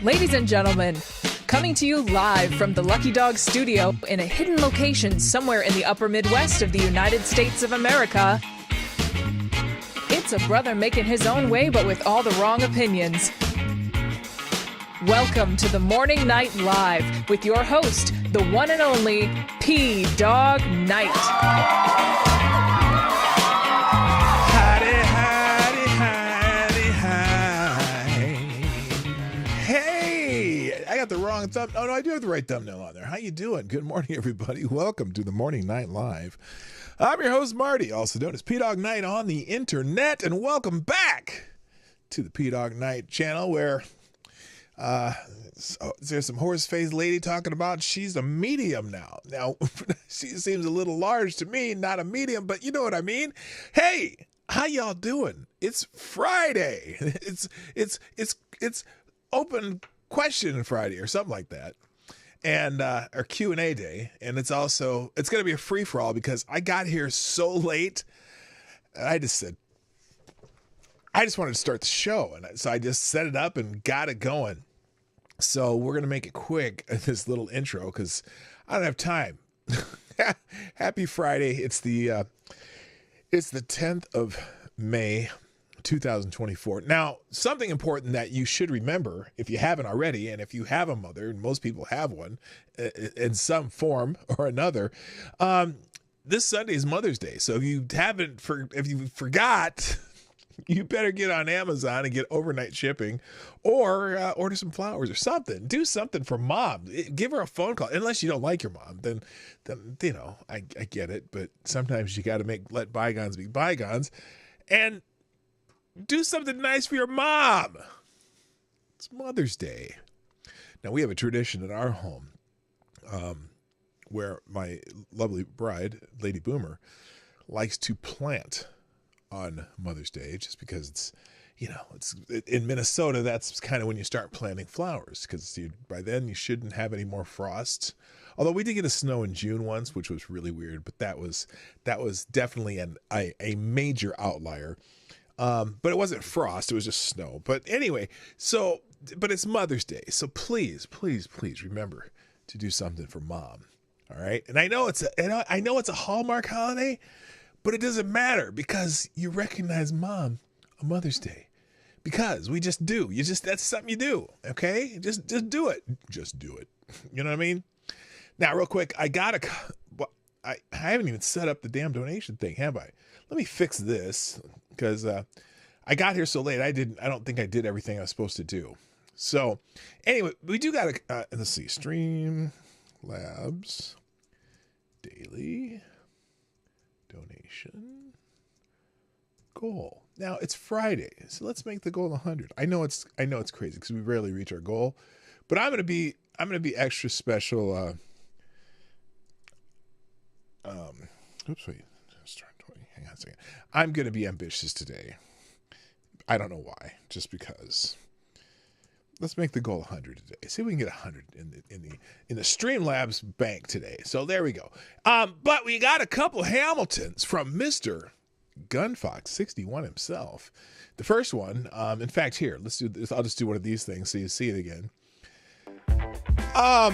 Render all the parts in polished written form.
Ladies and gentlemen, coming to you live from the Lucky Dog studio in a hidden location somewhere in the upper Midwest of the United States of America, it's a brother making his own way but with all the wrong opinions. Welcome to the Morning Night Live with your host, the one and only P-Dog Knight. The wrong thumb. Oh no, I do have the right thumbnail on there. How you doing? Good morning, everybody. Welcome to the Morning Night Live. I'm your host, Marty, also known as P-Dog Knight on the internet, and welcome back to the P-Dog Knight channel, where there's some horse-faced lady talking about she's a medium now. Now, she seems a little large to me, not a medium, but you know what I mean. Hey, how y'all doing? It's Friday. It's open question Friday or something like that, and or Q&A day, and it's going to be a free-for-all because I got here so late, and I just wanted to start the show, and so I just set it up and got it going. So we're going to make it quick, this little intro, because I don't have time. Happy Friday. It's the 10th of May 2024. Now, something important that you should remember, if you haven't already, and if you have a mother, and most people have one in some form or another, this Sunday is Mother's Day. So if you forgot, you better get on Amazon and get overnight shipping, or order some flowers or something. Do something for mom. Give her a phone call. Unless you don't like your mom, then you know, I get it. But sometimes you got to let bygones be bygones, and do something nice for your mom. It's Mother's Day. Now, we have a tradition in our home where my lovely bride, Lady Boomer, likes to plant on Mother's Day, just because it's in Minnesota, that's kind of when you start planting flowers, because by then you shouldn't have any more frost. Although we did get a snow in June once, which was really weird, but that was definitely a major outlier. But it wasn't frost, it was just snow. But anyway, but it's Mother's Day. So please, please, please remember to do something for mom. All right. And I know it's a Hallmark holiday, but it doesn't matter, because you recognize mom on Mother's Day, because we just do. That's something you do. Okay. Just do it. Just do it. You know what I mean? Now, real quick, I haven't even set up the damn donation thing, have I? Let me fix this, because I got here so late. I don't think I did everything I was supposed to do. So anyway, we do got to, let's see, Streamlabs daily donation goal. Now it's Friday, so let's make the goal 100. I know it's crazy because we rarely reach our goal, but I'm gonna be extra special. Oops, wait. Hang on a second. I'm going to be ambitious today. I don't know why. Just because. Let's make the goal 100 today. See if we can get 100 in the Streamlabs bank today. So there we go. But we got a couple Hamiltons from Mr. Gunfox 61 himself. The first one, in fact, here, let's do this. I'll just do one of these things so you see it again. A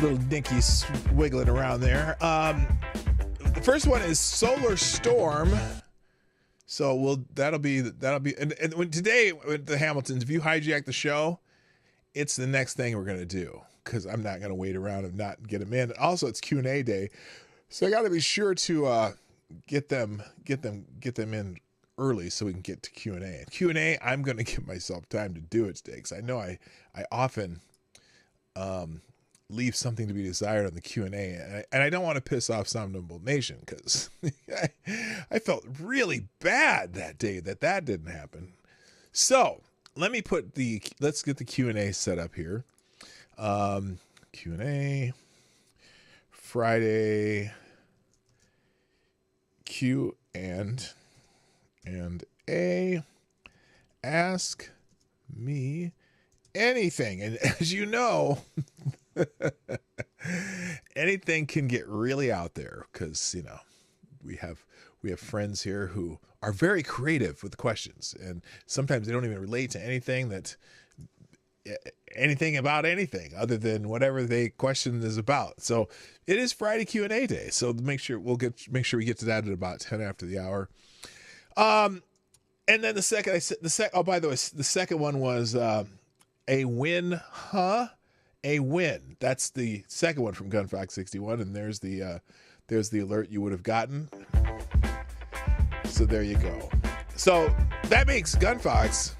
little dinky wiggling around there. The first one is Solar Storm. So that'll be and when today with the Hamiltons, if you hijack the show, it's the next thing we're gonna do, because I'm not gonna wait around and not get them in. Also, it's Q&A day, so I got to be sure to get them in early so we can get to Q&A. And Q&A, I'm gonna give myself time to do it today, because I know I often leave something to be desired on the Q&A, and I don't want to piss off Somnambule Nation, because I felt really bad that day that didn't happen. So let's get the Q&A set up here. Q&A Friday Q and A. Ask me anything, and as you know. Anything can get really out there, because we have friends here who are very creative with questions, and sometimes they don't even relate to anything that anything about anything other than whatever the question is about. So it is Friday Q&A day. So make sure we get to that at about 10 after the hour. And then the second one was a win, huh? A win. That's the second one from Gunfox 61, and there's the alert you would have gotten. So there you go. So that makes Gunfox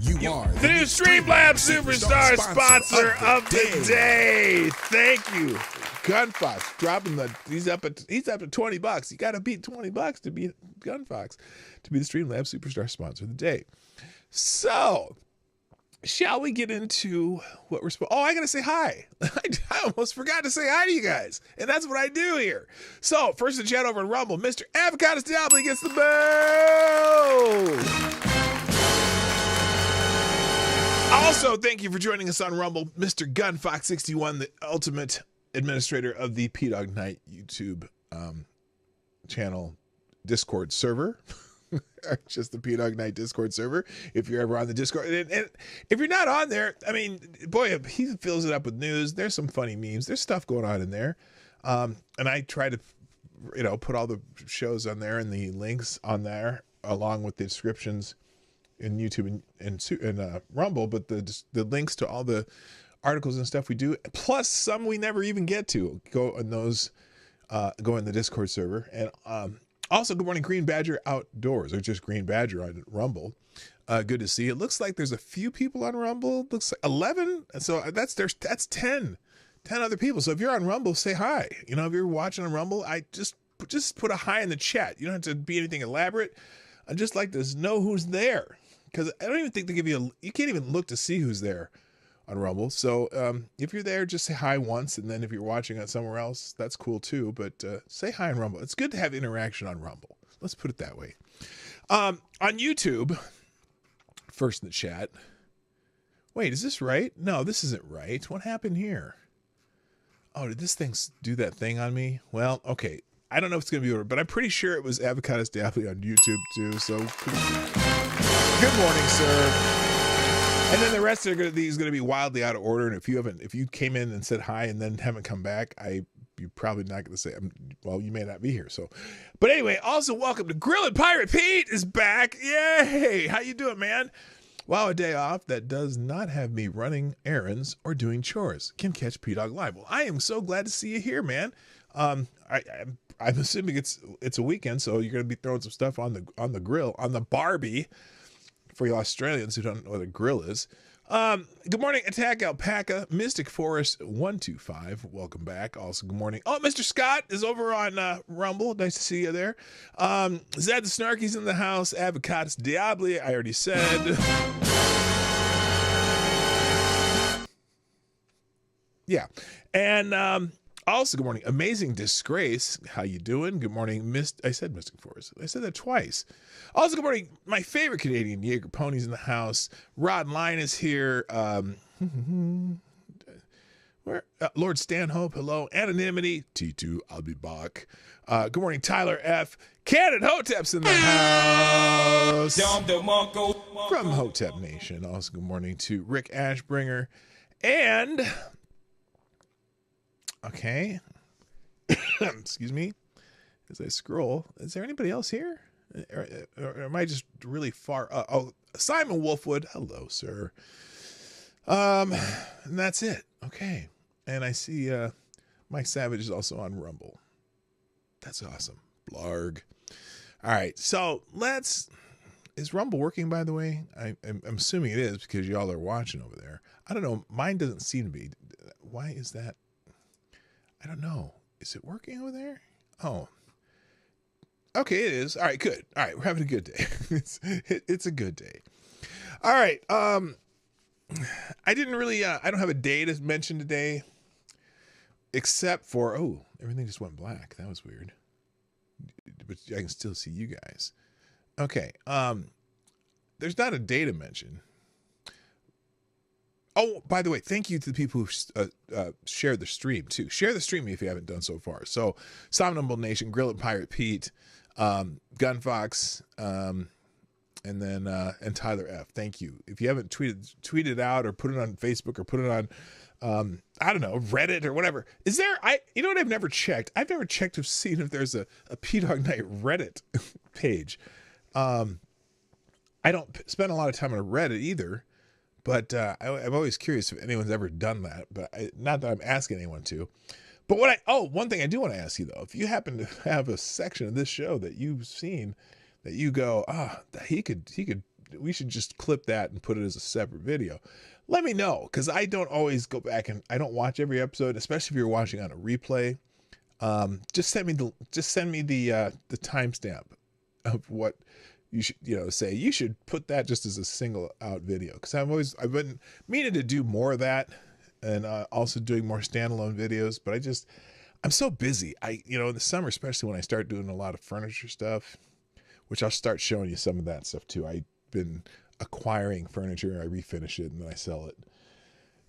You are the new Streamlabs Superstar sponsor of the day. Thank you, Gunfox. Dropping he's up at $20. You got to beat $20 to beat Gunfox to be the Streamlabs Superstar sponsor of the day. So, shall we get into what we're supposed? Oh, I got to say hi. I almost forgot to say hi to you guys, and that's what I do here. So, first in chat over on Rumble, Mr. Avocados Diablo gets the bell. Also, thank you for joining us on Rumble, Mr. Gunfox61, the ultimate administrator of the P-Dog Night YouTube channel Discord server. Just the P-Dog Night Discord server, if you're ever on the Discord. And if you're not on there, I mean, boy, he fills it up with news. There's some funny memes. There's stuff going on in there. And I try to, put all the shows on there and the links on there, along with the descriptions in YouTube and Rumble, but the links to all the articles and stuff we do, plus some we never even get to, go in the Discord server. And also, good morning, Green Badger Outdoors, or just Green Badger on Rumble. Good to see. It looks like there's a few people on Rumble. Looks like 11. So that's 10 other people. So if you're on Rumble, say hi. If you're watching on Rumble, I just put a hi in the chat. You don't have to be anything elaborate. I'd just like to know who's there, because I don't even think they give you you can't even look to see who's there on Rumble. So if you're there, just say hi once, and then if you're watching it somewhere else, that's cool too. But say hi on Rumble. It's good to have interaction on Rumble. Let's put it that way. On YouTube, first in the chat. Wait, is this right? No, this isn't right. What happened here? Oh, did this thing do that thing on me? Well, okay. I don't know if it's going to be over, but I'm pretty sure it was Avocados Daphne on YouTube too. So good morning, sir. And then the rest of these going to be wildly out of order. And if you came in and said hi and then haven't come back, you're probably not going to say, well, you may not be here. So, but anyway, also welcome to Grillin' Pirate Pete is back. Yay. How you doing, man? Wow, a day off that does not have me running errands or doing chores. Can catch P-Dog live. Well, I am so glad to see you here, man. I'm assuming it's a weekend, so you're going to be throwing some stuff on the grill, on the Barbie, for you Australians who don't know what a grill is. Good morning, Attack Alpaca, Mystic Forest 125. Welcome back. Also, good morning. Oh, Mr. Scott is over on Rumble. Nice to see you there. Zed the Snarky's in the house. Avocados Diabli, I already said. Yeah. And also, good morning, Amazing Disgrace. How you doing? Good morning, I said Mystic Forest. I said that twice. Also, good morning, my favorite Canadian Jaeger ponies in the house. Rod Line is here. Lord Stanhope, hello. Anonymity, T2, I'll be back. Good morning, Tyler F. Cannon Hotep's in the house. From Hotep Nation. Also, good morning to Rick Ashbringer. And... okay. Excuse me. As I scroll, is there anybody else here? Or am I just really far up? Oh, Simon Wolfwood. Hello, sir. And that's it. Okay. And I see Mike Savage is also on Rumble. That's awesome. Blarg. All right. So is Rumble working, by the way? I'm assuming it is because y'all are watching over there. I don't know. Mine doesn't seem to be. Why is that? I don't know. Is it working over there? Oh. Okay, it is. All right, good. All right, we're having a good day. It's a good day. All right. I didn't really, I don't have a day to mention today, except for, everything just went black. That was weird. But I can still see you guys. Okay. There's not a day to mention. Oh, by the way, thank you to the people who shared the stream, too. Share the stream if you haven't done so far. So, Somnambule Nation, Grill and Pirate Pete, Gunfox, And then and Tyler F. Thank you. If you haven't tweeted out or put it on Facebook or put it on I don't know, Reddit or whatever. Is there you know what I've never checked? I've never checked to see if there's a P-Dog Night Reddit page. I don't spend a lot of time on Reddit either, but I'm always curious if anyone's ever done that, but not that I'm asking anyone to. But one thing I do want to ask you though, if you happen to have a section of this show that you've seen that you go, we should just clip that and put it as a separate video, let me know, because I don't always go back and I don't watch every episode, especially if you're watching on a replay. Just send me the timestamp of what you should, say. You should put that just as a single out video, because I've been meaning to do more of that, and also doing more standalone videos, but I'm so busy. In the summer, especially when I start doing a lot of furniture stuff, which I'll start showing you some of that stuff too. I've been acquiring furniture, I refinish it, and then I sell it,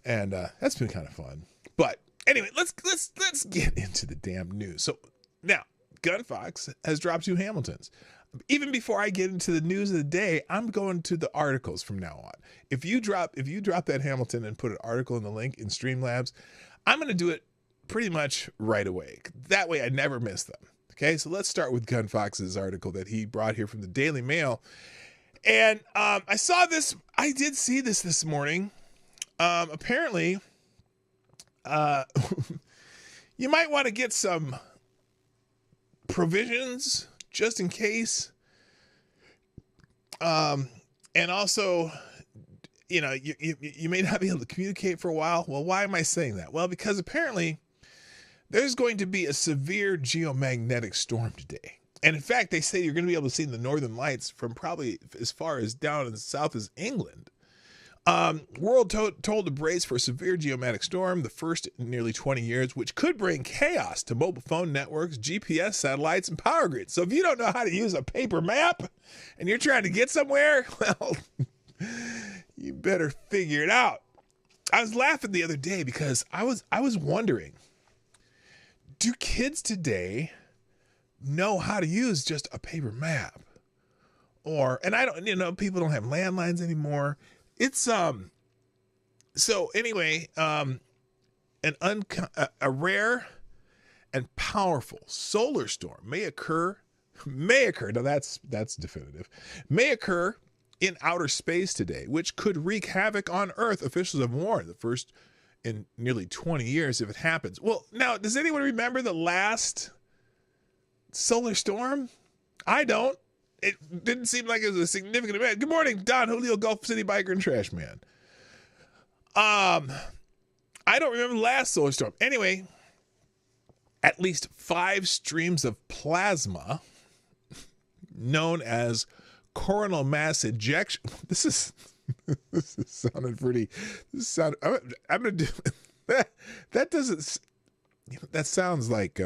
and that's been kind of fun. But anyway, let's get into the damn news. So now, Gunfox has dropped 2 Hamiltons. Even before I get into the news of the day, I'm going to the articles from now on. If you drop that Hamilton and put an article in the link in Streamlabs, I'm going to do it pretty much right away. That way I never miss them. Okay, so let's start with Gunfox's article that he brought here from the Daily Mail. And I saw this, I did see this morning. Apparently, you might want to get some provisions just in case. And also, you may not be able to communicate for a while. Well, why am I saying that? Well, because apparently there's going to be a severe geomagnetic storm today. And in fact, they say you're going to be able to see the northern lights from probably as far as down in the south as England. World told to brace for a severe geomagnetic storm, the first in nearly 20 years, which could bring chaos to mobile phone networks, GPS satellites, and power grids. So if you don't know how to use a paper map and you're trying to get somewhere, well, you better figure it out. I was laughing the other day because I was wondering, do kids today know how to use just a paper map? And I don't, people don't have landlines anymore. It's, so anyway, a rare and powerful solar storm may occur, now that's definitive, may occur in outer space today, which could wreak havoc on Earth, officials have warned. The first in nearly 20 years if it happens. Well, now, does anyone remember the last solar storm? I don't. It didn't seem like it was a significant event. Good morning, Don Julio, Gulf City Biker and Trash Man. I don't remember the last solar storm. Anyway, at least 5 streams of plasma known as coronal mass ejection. This is sounding pretty. I'm gonna do that. Doesn't. That sounds like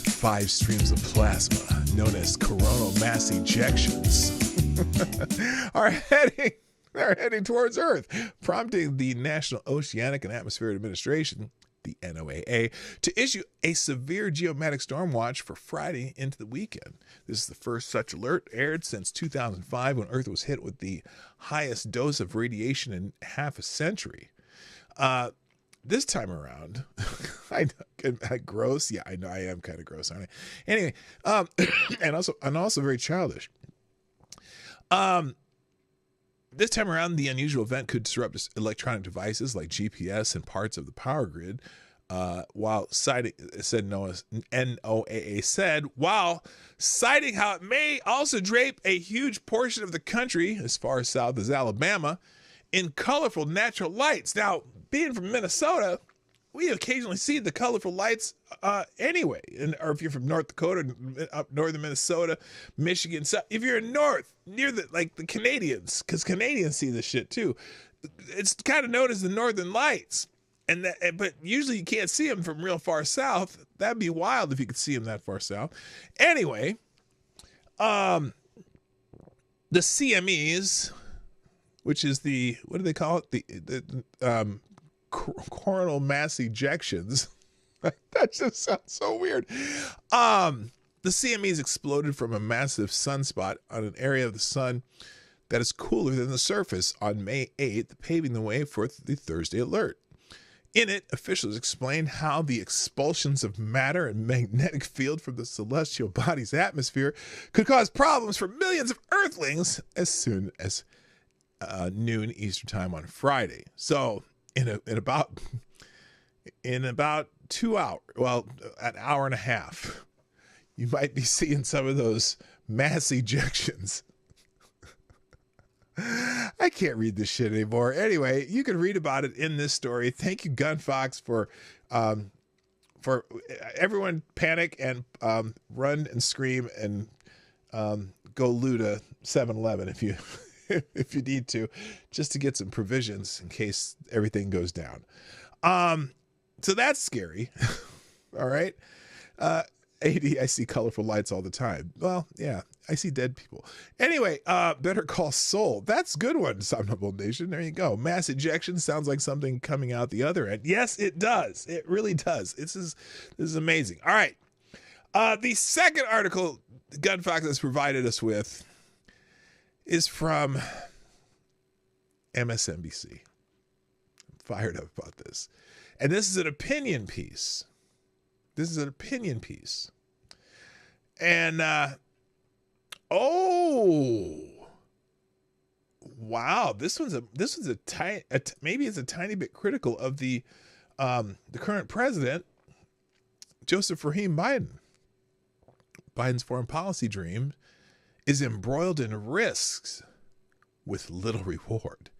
5 streams of plasma known as coronal mass ejections are heading towards Earth, prompting the National Oceanic and Atmospheric Administration, the NOAA, to issue a severe geomagnetic storm watch for Friday into the weekend. This is the first such alert aired since 2005, when Earth was hit with the highest dose of radiation in half a century. This time around, I gross. Yeah, I know I am kind of gross, aren't I? Anyway, and also very childish. This time around, the unusual event could disrupt electronic devices like GPS and parts of the power grid, while citing how it may also drape a huge portion of the country, as far south as Alabama, in colorful natural lights. Now, being from Minnesota, we occasionally see the colorful lights anyway. Or if you're from North Dakota, up northern Minnesota, Michigan, so if you're in north, near the Canadians, because Canadians see this shit too. It's kind of known as the Northern Lights. But usually you can't see them from real far south. That'd be wild if you could see them that far south. Anyway, the CMEs, which is what do they call it? The coronal mass ejections. That just sounds so weird. The CMEs exploded from a massive sunspot on an area of the sun that is cooler than the surface on May 8th, paving the way for the Thursday alert. In it, officials explained how the expulsions of matter and magnetic field from the celestial body's atmosphere could cause problems for millions of Earthlings as soon as noon Eastern time on Friday. So, in about 2 hours, well, an hour and a half, you might be seeing some of those mass ejections. I can't read this shit anymore. Anyway, you can read about it in this story. Thank you, Gunfox, for everyone panic and run and scream and go loot a 7-Eleven if you if you need to, just to get some provisions in case everything goes down. So that's scary. All right. AD, I see colorful lights all the time. Well, yeah, I see dead people. Anyway, Better Call Saul. That's a good one, Somnambule Nation. There you go. Mass ejection sounds like something coming out the other end. Yes, it does. It really does. This is amazing. All right. The second article Gunfox has provided us with is from MSNBC. I'm fired up about this. And this is an opinion piece. And, wow, this one's a tiny, maybe it's a tiny bit critical of the current president, Joseph Rahim Biden. Biden's foreign policy dream is embroiled in risks with little reward.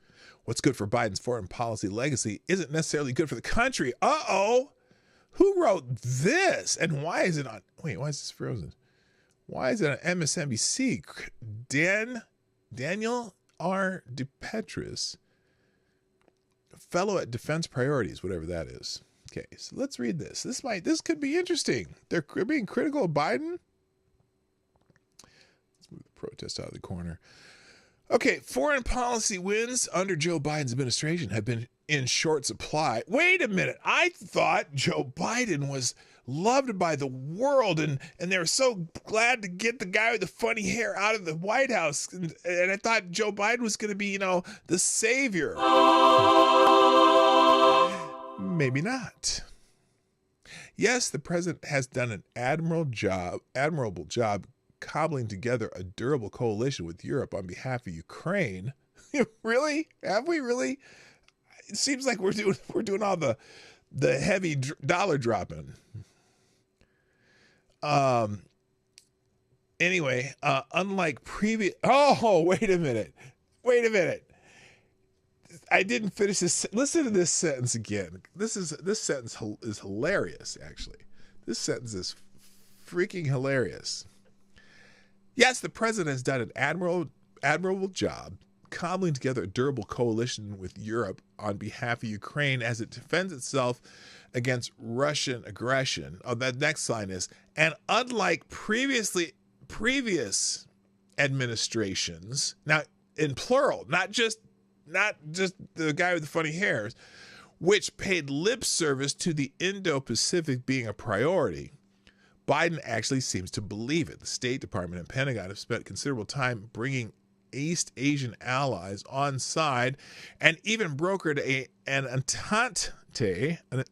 What's good for Biden's foreign policy legacy isn't necessarily good for the country. Uh-oh. Who wrote this? And why is it on? Wait, why is this frozen? Why is it on MSNBC? Daniel R. DePetris, fellow at Defense Priorities, whatever that is. Okay, so let's read this. This could be interesting. They're being critical of Biden. Let's move the protest out of the corner. Okay, foreign policy wins under Joe Biden's administration have been in short supply. Wait a minute. I thought Joe Biden was loved by the world and they were so glad to get the guy with the funny hair out of the White House. And I thought Joe Biden was going to be, the savior. Maybe not. Yes, the president has done an admirable job cobbling together a durable coalition with Europe on behalf of Ukraine. Really? Have we really? It seems like we're doing all the heavy dollar dropping. Anyway, unlike previous. Oh, wait a minute. I didn't finish this. Listen to this sentence again. This sentence is hilarious. Actually, this sentence is freaking hilarious. Yes, the president has done an admirable job cobbling together a durable coalition with Europe on behalf of Ukraine as it defends itself against Russian aggression. Oh, that next line is, and unlike previous administrations, now in plural, not just the guy with the funny hairs, which paid lip service to the Indo-Pacific being a priority, Biden actually seems to believe it. The State Department and Pentagon have spent considerable time bringing East Asian allies on side and even brokered an entente.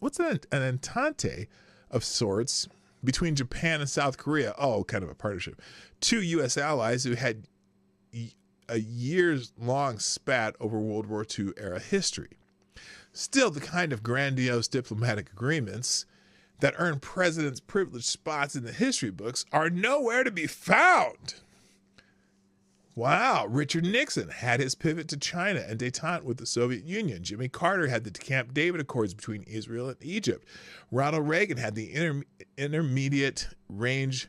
What's an entente of sorts between Japan and South Korea? Oh, kind of a partnership. Two U.S. allies who had a years-long spat over World War II era history. Still, the kind of grandiose diplomatic agreements that earn presidents privileged spots in the history books are nowhere to be found. Wow, Richard Nixon had his pivot to China and détente with the Soviet Union. Jimmy Carter had the Camp David Accords between Israel and Egypt. Ronald Reagan had the Intermediate Range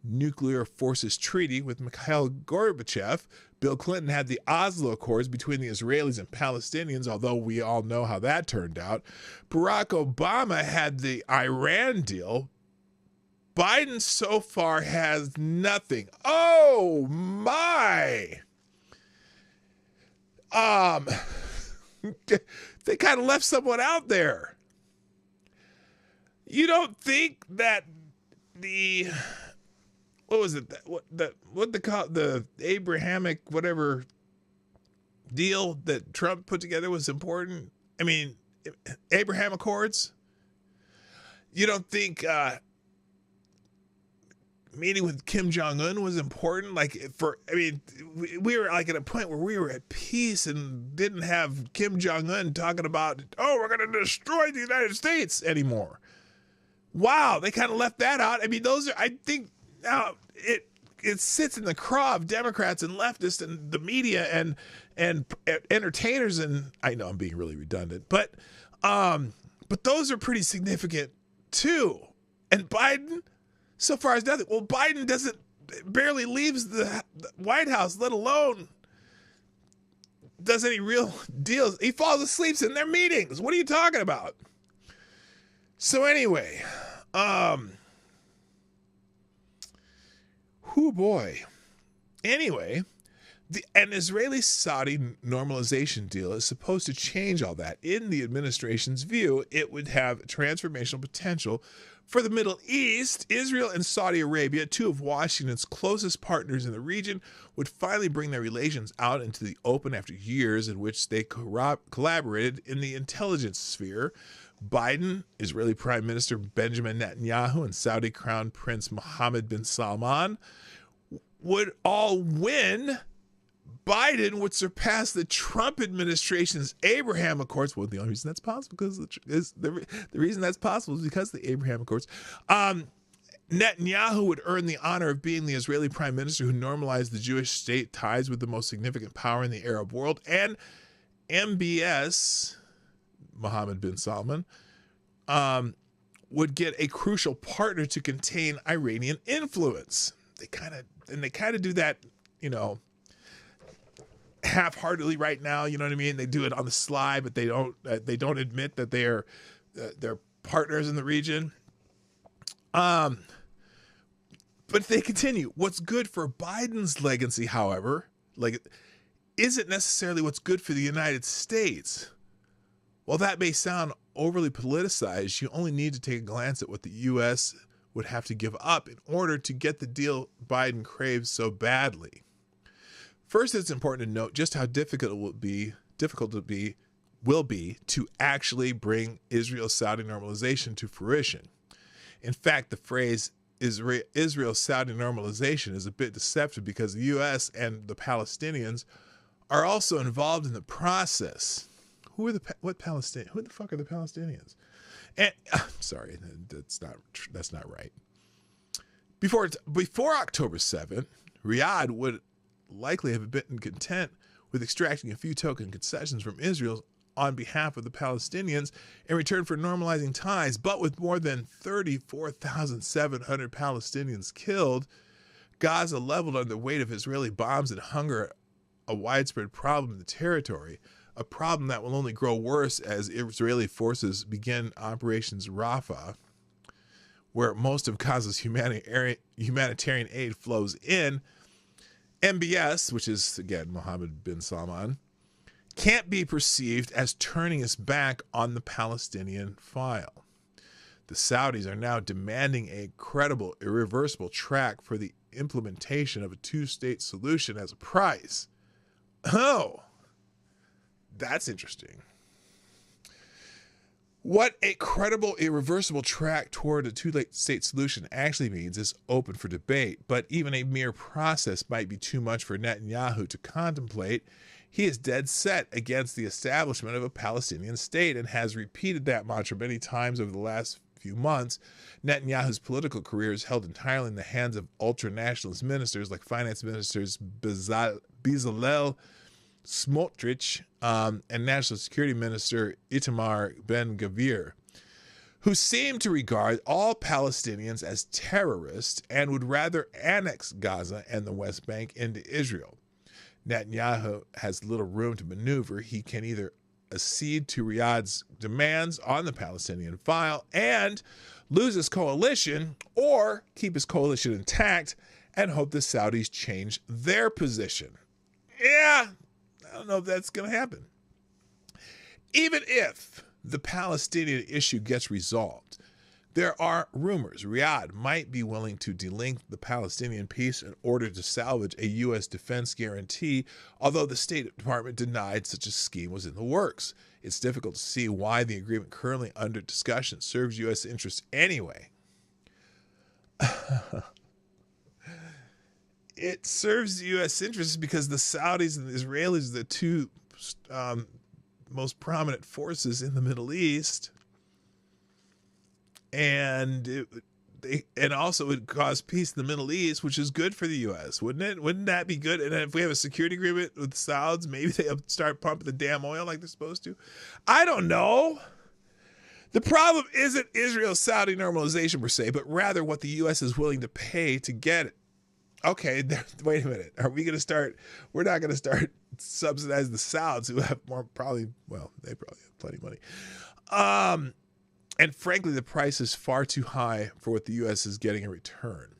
Nuclear Forces Treaty with Mikhail Gorbachev. Bill Clinton had the Oslo Accords between the Israelis and Palestinians, although we all know how that turned out. Barack Obama had the Iran deal. Biden so far has nothing. Oh my. They kind of left someone out there. You don't think that the what was it? What they call the Abrahamic whatever deal that Trump put together was important. I mean, Abraham Accords. You don't think meeting with Kim Jong-un was important? We were like at a point where we were at peace and didn't have Kim Jong-un talking about, oh, we're going to destroy the United States anymore. Wow, they kind of left that out. I mean, I think now it sits in the craw of Democrats and leftists and the media and entertainers, and I know I'm being really redundant, but those are pretty significant too. And Biden, so far as nothing. Well, Biden barely leaves the White House, let alone does any real deals. He falls asleep in their meetings. What are you talking about? So anyway, boy. Anyway, an Israeli-Saudi normalization deal is supposed to change all that. In the administration's view, it would have transformational potential for the Middle East. Israel and Saudi Arabia, two of Washington's closest partners in the region, would finally bring their relations out into the open after years in which they collaborated in the intelligence sphere. Biden, Israeli Prime Minister Benjamin Netanyahu, and Saudi Crown Prince Mohammed bin Salman would all win. Biden would surpass the Trump administration's Abraham Accords. Well, the only reason that's possible the reason that's possible is because of the Abraham Accords. Netanyahu would earn the honor of being the Israeli prime minister who normalized the Jewish state ties with the most significant power in the Arab world. And MBS, Mohammed bin Salman, would get a crucial partner to contain Iranian influence. They kind of do that, half-heartedly right now. You know what I mean? They do it on the sly, but they don't admit that they're partners in the region. But they continue. What's good for Biden's legacy, however, isn't necessarily what's good for the United States. While that may sound overly politicized, you only need to take a glance at what the U.S. would have to give up in order to get the deal Biden craves so badly. First, it's important to note just how difficult it will be to actually bring Israel-Saudi normalization to fruition. In fact, the phrase Israel-Saudi normalization is a bit deceptive because the U.S. and the Palestinians are also involved in the process. Who the fuck are the Palestinians? And sorry, that's not right. Before October 7th, Riyadh would likely have been content with extracting a few token concessions from Israel on behalf of the Palestinians in return for normalizing ties. But with more than 34,700 Palestinians killed, Gaza leveled under the weight of Israeli bombs and hunger, a widespread problem in the territory, a problem that will only grow worse as Israeli forces begin Operations Rafah, where most of Gaza's humanitarian aid flows in. MBS, which is, again, Mohammed bin Salman, can't be perceived as turning its back on the Palestinian file. The Saudis are now demanding a credible, irreversible track for the implementation of a two-state solution as a price. Oh, that's interesting. What a credible, irreversible track toward a two-state solution actually means is open for debate, but even a mere process might be too much for Netanyahu to contemplate. He is dead set against the establishment of a Palestinian state and has repeated that mantra many times over the last few months. Netanyahu's political career is held entirely in the hands of ultra-nationalist ministers like finance ministers Bezalel Smotrich and National Security Minister Itamar Ben-Gvir, who seem to regard all Palestinians as terrorists and would rather annex Gaza and the West Bank into Israel. Netanyahu has little room to maneuver. He can either accede to Riyadh's demands on the Palestinian file and lose his coalition, or keep his coalition intact and hope the Saudis change their position. Yeah, I don't know if that's going to happen. Even if the Palestinian issue gets resolved, There are rumors Riyadh might be willing to delink the Palestinian peace in order to salvage a U.S. defense guarantee, although the State Department denied such a scheme was in the works. It's difficult to see why the agreement currently under discussion serves U.S. interests anyway. It serves the U.S. interests because the Saudis and the Israelis are the two most prominent forces in the Middle East. And also it would cause peace in the Middle East, which is good for the U.S., wouldn't it? Wouldn't that be good? And if we have a security agreement with the Saudis, maybe they'll start pumping the damn oil like they're supposed to. I don't know. The problem isn't Israel-Saudi normalization per se, but rather what the U.S. is willing to pay to get it. Okay, wait a minute. Are we going to start? We're not going to start subsidizing the Saudis who have they probably have plenty of money. And frankly, the price is far too high for what the U.S. is getting in return.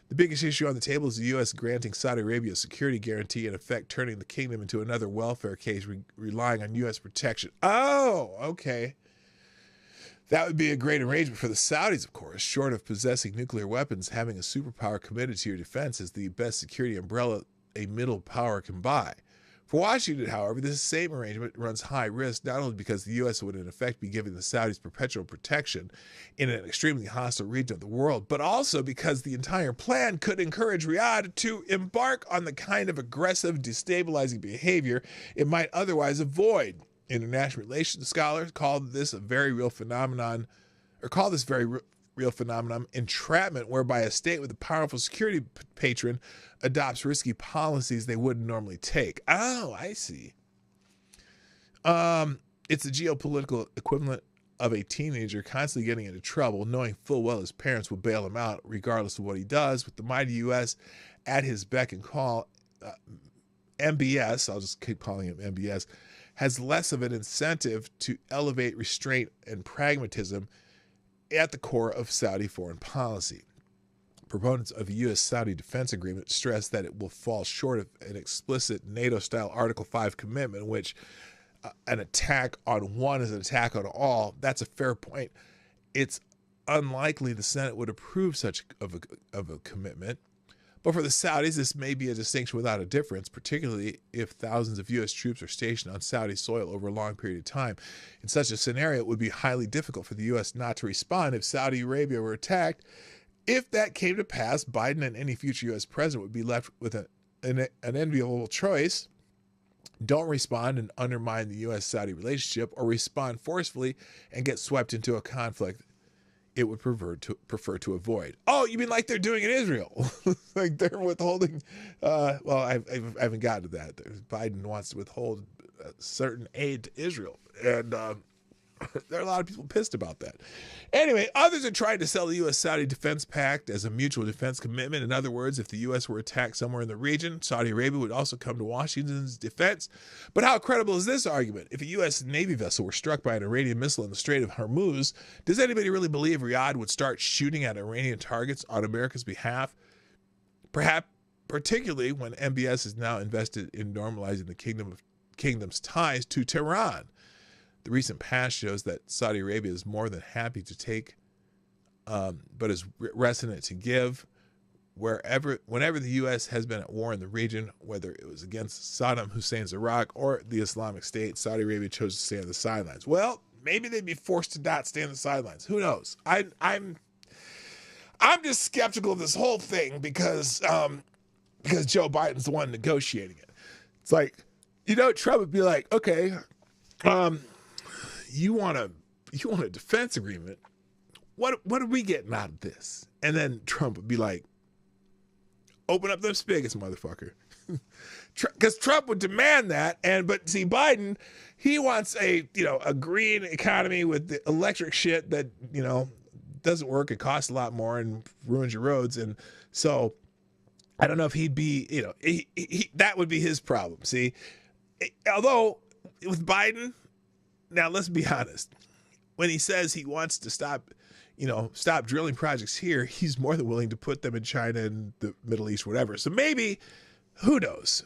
The biggest issue on the table is the U.S. granting Saudi Arabia a security guarantee, in effect turning the kingdom into another welfare case relying on U.S. protection. Oh, okay. That would be a great arrangement for the Saudis, of course. Short of possessing nuclear weapons, having a superpower committed to your defense is the best security umbrella a middle power can buy. For Washington, however, this same arrangement runs high risk, not only because the U.S. would in effect be giving the Saudis perpetual protection in an extremely hostile region of the world, but also because the entire plan could encourage Riyadh to embark on the kind of aggressive, destabilizing behavior it might otherwise avoid. International relations scholars call this very real phenomenon entrapment, whereby a state with a powerful security patron adopts risky policies they wouldn't normally take. Oh, I see. It's the geopolitical equivalent of a teenager constantly getting into trouble, knowing full well his parents will bail him out regardless of what he does. With the mighty U.S. at his beck and call, MBS, I'll just keep calling him MBS, has less of an incentive to elevate restraint and pragmatism at the core of Saudi foreign policy. Proponents of a U.S.-Saudi defense agreement stress that it will fall short of an explicit NATO-style Article 5 commitment, in which an attack on one is an attack on all. That's a fair point. It's unlikely the Senate would approve such of a commitment. But for the Saudis, this may be a distinction without a difference, particularly if thousands of U.S. troops are stationed on Saudi soil over a long period of time. In such a scenario, it would be highly difficult for the U.S. not to respond if Saudi Arabia were attacked. If that came to pass, Biden and any future U.S. president would be left with an enviable choice. Don't respond and undermine the U.S.-Saudi relationship, or respond forcefully and get swept into a conflict it would prefer to avoid. Oh, you mean like they're doing in Israel? Like they're withholding, well, I haven't gotten to that. Biden wants to withhold certain aid to Israel. And there are a lot of people pissed about that. Anyway, others are trying to sell the U.S.-Saudi Defense Pact as a mutual defense commitment. In other words, if the U.S. were attacked somewhere in the region, Saudi Arabia would also come to Washington's defense. But how credible is this argument? If a U.S. Navy vessel were struck by an Iranian missile in the Strait of Hormuz, does anybody really believe Riyadh would start shooting at Iranian targets on America's behalf? Perhaps, particularly when MBS is now invested in normalizing the kingdom's ties to Tehran. The recent past shows that Saudi Arabia is more than happy to take, but is reticent to give. Whenever the U.S. has been at war in the region, whether it was against Saddam Hussein's Iraq or the Islamic State, Saudi Arabia chose to stay on the sidelines. Well, maybe they'd be forced to not stay on the sidelines. Who knows? I'm just skeptical of this whole thing because Joe Biden's the one negotiating it. It's like, Trump would be like, okay, you want a defense agreement? What are we getting out of this? And then Trump would be like, open up them spigots, motherfucker. Because Trump would demand that, but see, Biden, he wants a green economy with the electric shit that doesn't work. It costs a lot more and ruins your roads, and so I don't know if he'd be that would be his problem. See, although with Biden. Now, let's be honest. When he says he wants to stop drilling projects here, he's more than willing to put them in China and the Middle East, whatever. So maybe, who knows?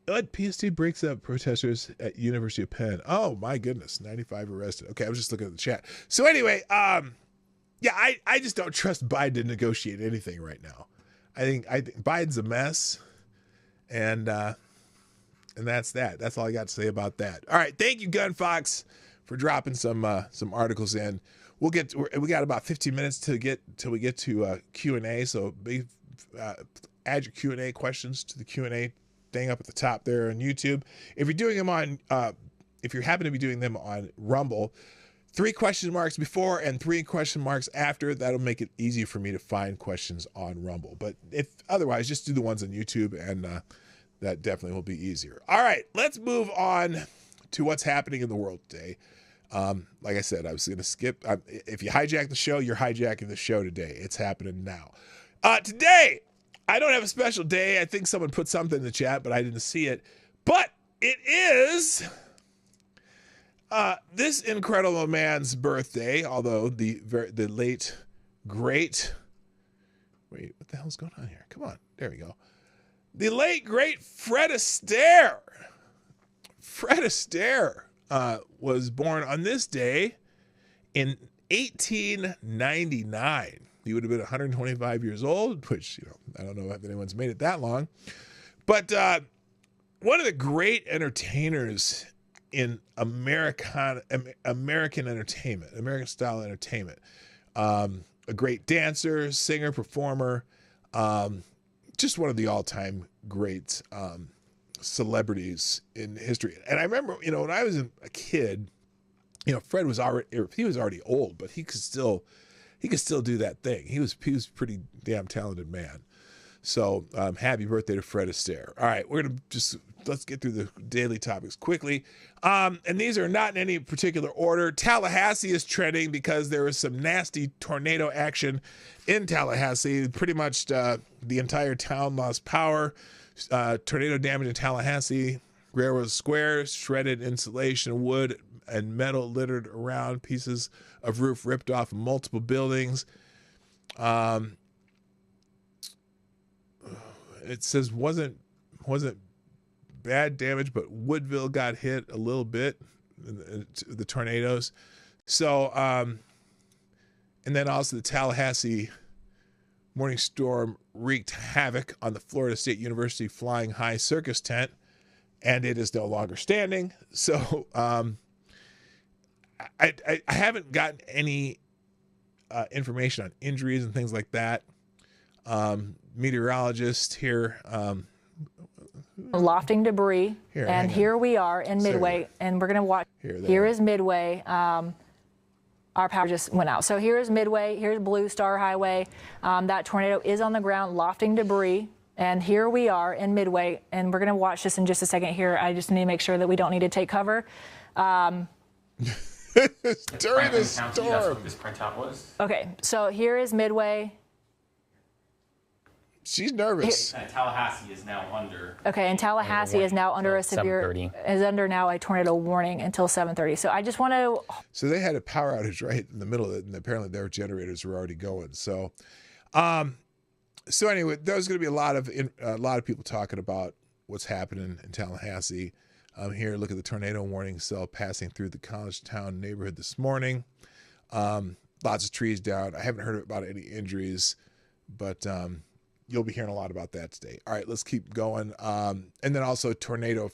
PST breaks up protesters at University of Penn. Oh my goodness, 95 arrested. Okay, I was just looking at the chat. So anyway, yeah, I just don't trust Biden to negotiate anything right now. I think Biden's a mess, and that's that. That's all I got to say about that. All right, thank you, Gun Fox, for dropping some articles in. We got about 15 minutes to get till we get to Q&A. So add your Q&A questions to the Q&A thing up at the top there on YouTube. If you're doing them on, if you happen to be doing them on Rumble, 3 question marks before and 3 question marks after. That'll make it easier for me to find questions on Rumble. But if otherwise, just do the ones on YouTube, and that definitely will be easier. All right, let's move on to what's happening in the world today. Like I said, I was going to skip. If you hijack the show, you're hijacking the show today. It's happening now. Today, I don't have a special day. I think someone put something in the chat, but I didn't see it. But it is this incredible man's birthday, although the late, great... Wait, what the hell's going on here? Come on. There we go. The late, great Fred Astaire. Fred Astaire was born on this day in 1899. He would have been 125 years old, which, I don't know if anyone's made it that long. But one of the great entertainers in American entertainment, American-style entertainment. A great dancer, singer, performer, just one of the all-time great celebrities in history. And I remember, when I was a kid, Fred was already old, but he could still do that thing. He was a pretty damn talented man. So happy birthday to Fred Astaire. All right, let's get through the daily topics quickly. And these are not in any particular order. Tallahassee is trending because there was some nasty tornado action in Tallahassee. Pretty much the entire town lost power. Tornado damage in Tallahassee. Railroad Square, shredded insulation, wood and metal littered around, pieces of roof ripped off multiple buildings. It says wasn't bad damage, but Woodville got hit a little bit, the tornadoes. So, and then also the Tallahassee morning storm wreaked havoc on the Florida State University Flying High Circus tent, and it is no longer standing. So, I haven't gotten any information on injuries and things like that. Meteorologist here. Lofting debris, and here we are in Midway, and we're going to watch. Here is Midway. Our power just went out. So here is Midway. Here's Blue Star Highway. That tornado is on the ground, lofting debris. And here we are in Midway, and we're going to watch this in just a second here. I just need to make sure that we don't need to take cover. During the storm. That's what this printout was. Okay, so here is Midway. She's nervous. Tallahassee is now under. Okay, and Tallahassee is now under a now a tornado warning until 7:30. So I just want to. So they had a power outage right in the middle of it, and apparently their generators were already going. So, so anyway, there's going to be a lot of people talking about what's happening in Tallahassee. Here, look at the tornado warning cell passing through the College Town neighborhood this morning. Lots of trees down. I haven't heard about any injuries, but. You'll be hearing a lot about that today. All right, let's keep going. And then also tornado.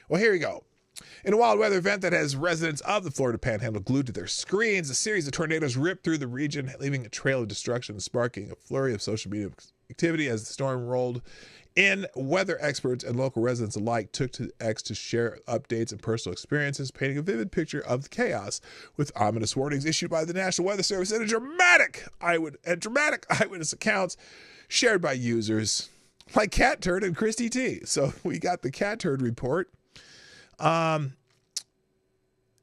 Well, here we go. In a wild weather event that has residents of the Florida Panhandle glued to their screens, a series of tornadoes ripped through the region, leaving a trail of destruction and sparking a flurry of social media activity as the storm rolled in. Weather experts and local residents alike took to X to share updates and personal experiences, painting a vivid picture of the chaos with ominous warnings issued by the National Weather Service and dramatic eyewitness accounts shared by users like Cat Turd and Christy T. So we got the Cat Turd report. And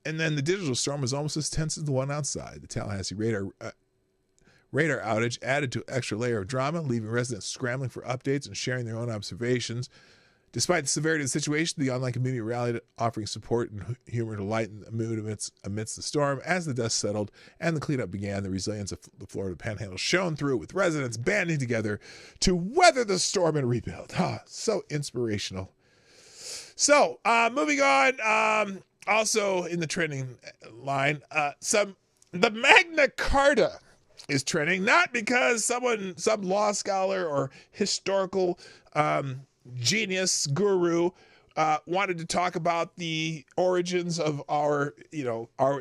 then the digital storm was almost as tense as the one outside. The Tallahassee radar outage added to an extra layer of drama, leaving residents scrambling for updates and sharing their own observations. Despite the severity of the situation, the online community rallied, offering support and humor to lighten the mood amidst the storm. As the dust settled and the cleanup began, the resilience of the Florida Panhandle shone through, with residents banding together to weather the storm and rebuild. So inspirational. So, moving on, also in the trending line, the Magna Carta is trending, not because some law scholar or historical genius guru wanted to talk about the origins of our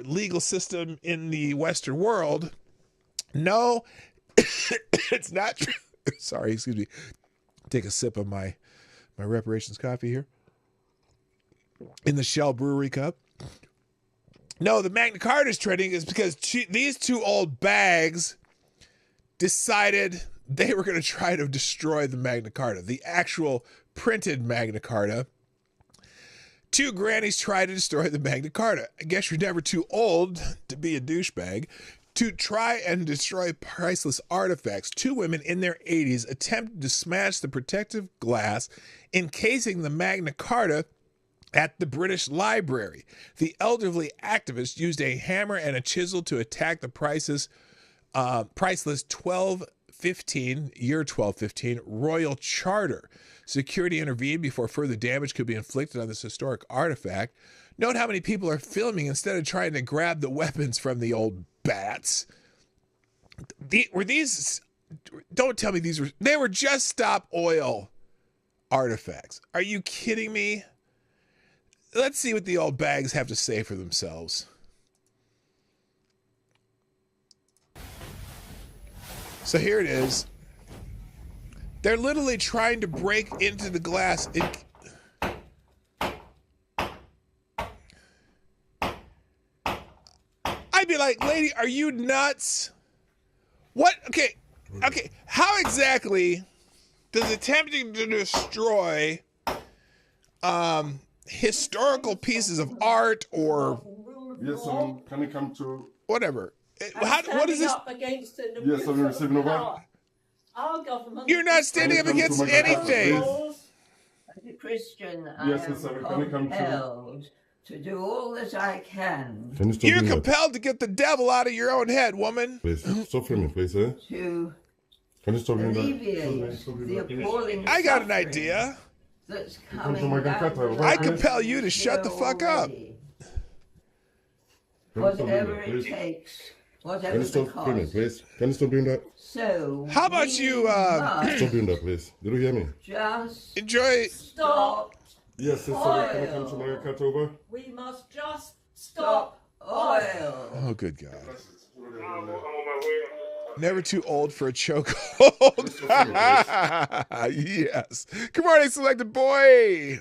legal system in the Western world. No, it's not true. Sorry, excuse me. Take a sip of my reparations coffee here in the Shell Brewery cup. No, the Magna Carta is trending is because these two old bags decided they were going to try to destroy the Magna Carta, the actual printed Magna Carta. Two grannies tried to destroy the Magna Carta. I guess you're never too old to be a douchebag. To try and destroy priceless artifacts, two women in their 80s attempted to smash the protective glass encasing the Magna Carta at the British Library. The elderly activists used a hammer and a chisel to attack the priceless 1215 Royal Charter. Security intervened before further damage could be inflicted on this historic artifact. Note how many people are filming instead of trying to grab the weapons from the old bats. Don't tell me they were just stop oil artifacts. Are you kidding me? Let's see what the old bags have to say for themselves. So here it is. They're literally trying to break into the glass. I'd be like, lady, are you nuts? What? Okay. How exactly does attempting to destroy historical pieces of art or can you come to whatever? What is this? Yes, I'm receiving over. Our government. You're not standing up against anything. As a Christian, I am compelled to do all that I can. You're compelled to get the devil out of your own head, woman. Please, stop filming, please, eh? To can you stop alleviate the appalling I got an idea. That's coming I compel you to shut the fuck up. Whatever it takes. Whatever can you stop filming, please? Can you stop doing that? So how about you stop doing that, please? Did you hear me? Just enjoy. Stop. Yes, sorry. Can I come to my cut over? We must just stop oil. Oh, good God. Never too old for a chokehold. Yes. Good morning, selected boy.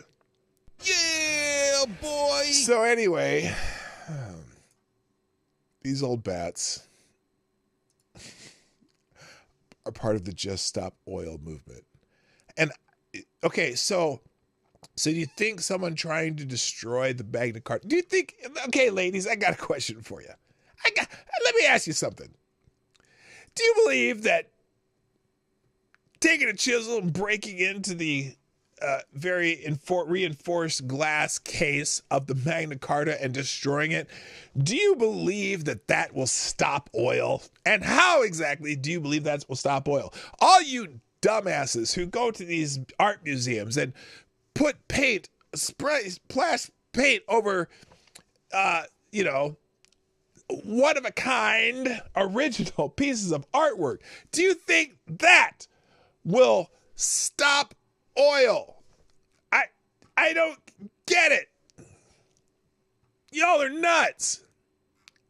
Yeah, boy. So anyway, these old bats are part of the Just Stop Oil movement. And okay, so do you think someone trying to destroy the Magna Carta, do you think, okay, ladies, I got a question for you. Let me ask you something. Do you believe that taking a chisel and breaking into the very reinforced glass case of the Magna Carta and destroying it, do you believe that will stop oil? And how exactly do you believe that will stop oil? All you dumbasses who go to these art museums and put splash paint over, one-of-a-kind original pieces of artwork. Do you think that will stop oil? I don't get it. Y'all are nuts.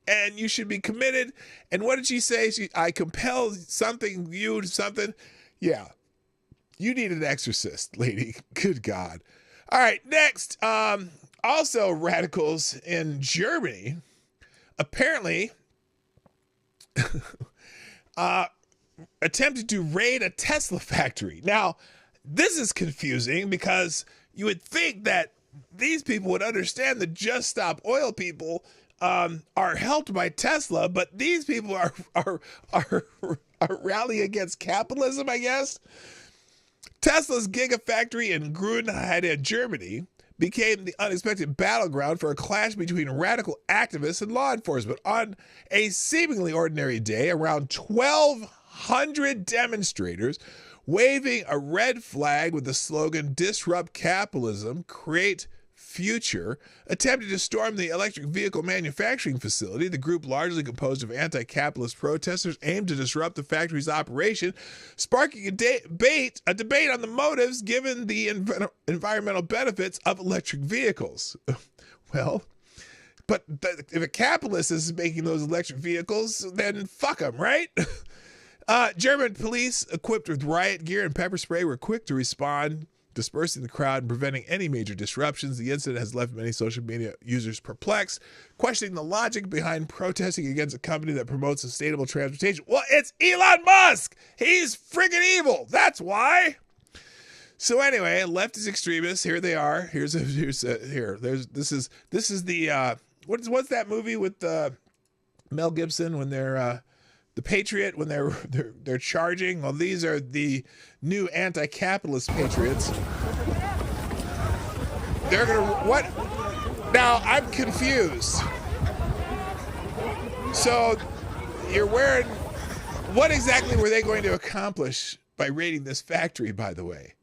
And you should be committed. And what did she say? I compelled something, you something. Yeah. You need an exorcist, lady. Good God. All right, next. Also radicals in Germany apparently attempted to raid a Tesla factory. Now, this is confusing because you would think that these people would understand the Just Stop Oil people are helped by Tesla, but these people are rallying against capitalism, I guess. Tesla's gigafactory in Grünheide, Germany, became the unexpected battleground for a clash between radical activists and law enforcement. On a seemingly ordinary day, around 1,200 demonstrators waving a red flag with the slogan "Disrupt Capitalism, Create future, attempted to storm the electric vehicle manufacturing facility. The group, largely composed of anti-capitalist protesters, aimed to disrupt the factory's operation, sparking a debate on the motives given the environmental benefits of electric vehicles. Well, but if a capitalist is making those electric vehicles, then fuck them, right? German police, equipped with riot gear and pepper spray, were quick to respond, dispersing the crowd and preventing any major disruptions. The incident has left many social media users perplexed, questioning the logic behind protesting against a company that promotes sustainable transportation. Well, it's Elon Musk. He's friggin' evil. That's why. So anyway, leftist extremists. Here they are. This is the what's that movie with Mel Gibson when they're the Patriot, when they're charging? Well, these are the new anti-capitalist patriots. They're gonna what? Now I'm confused. So you're wearing, what exactly were they going to accomplish by raiding this factory, by the way?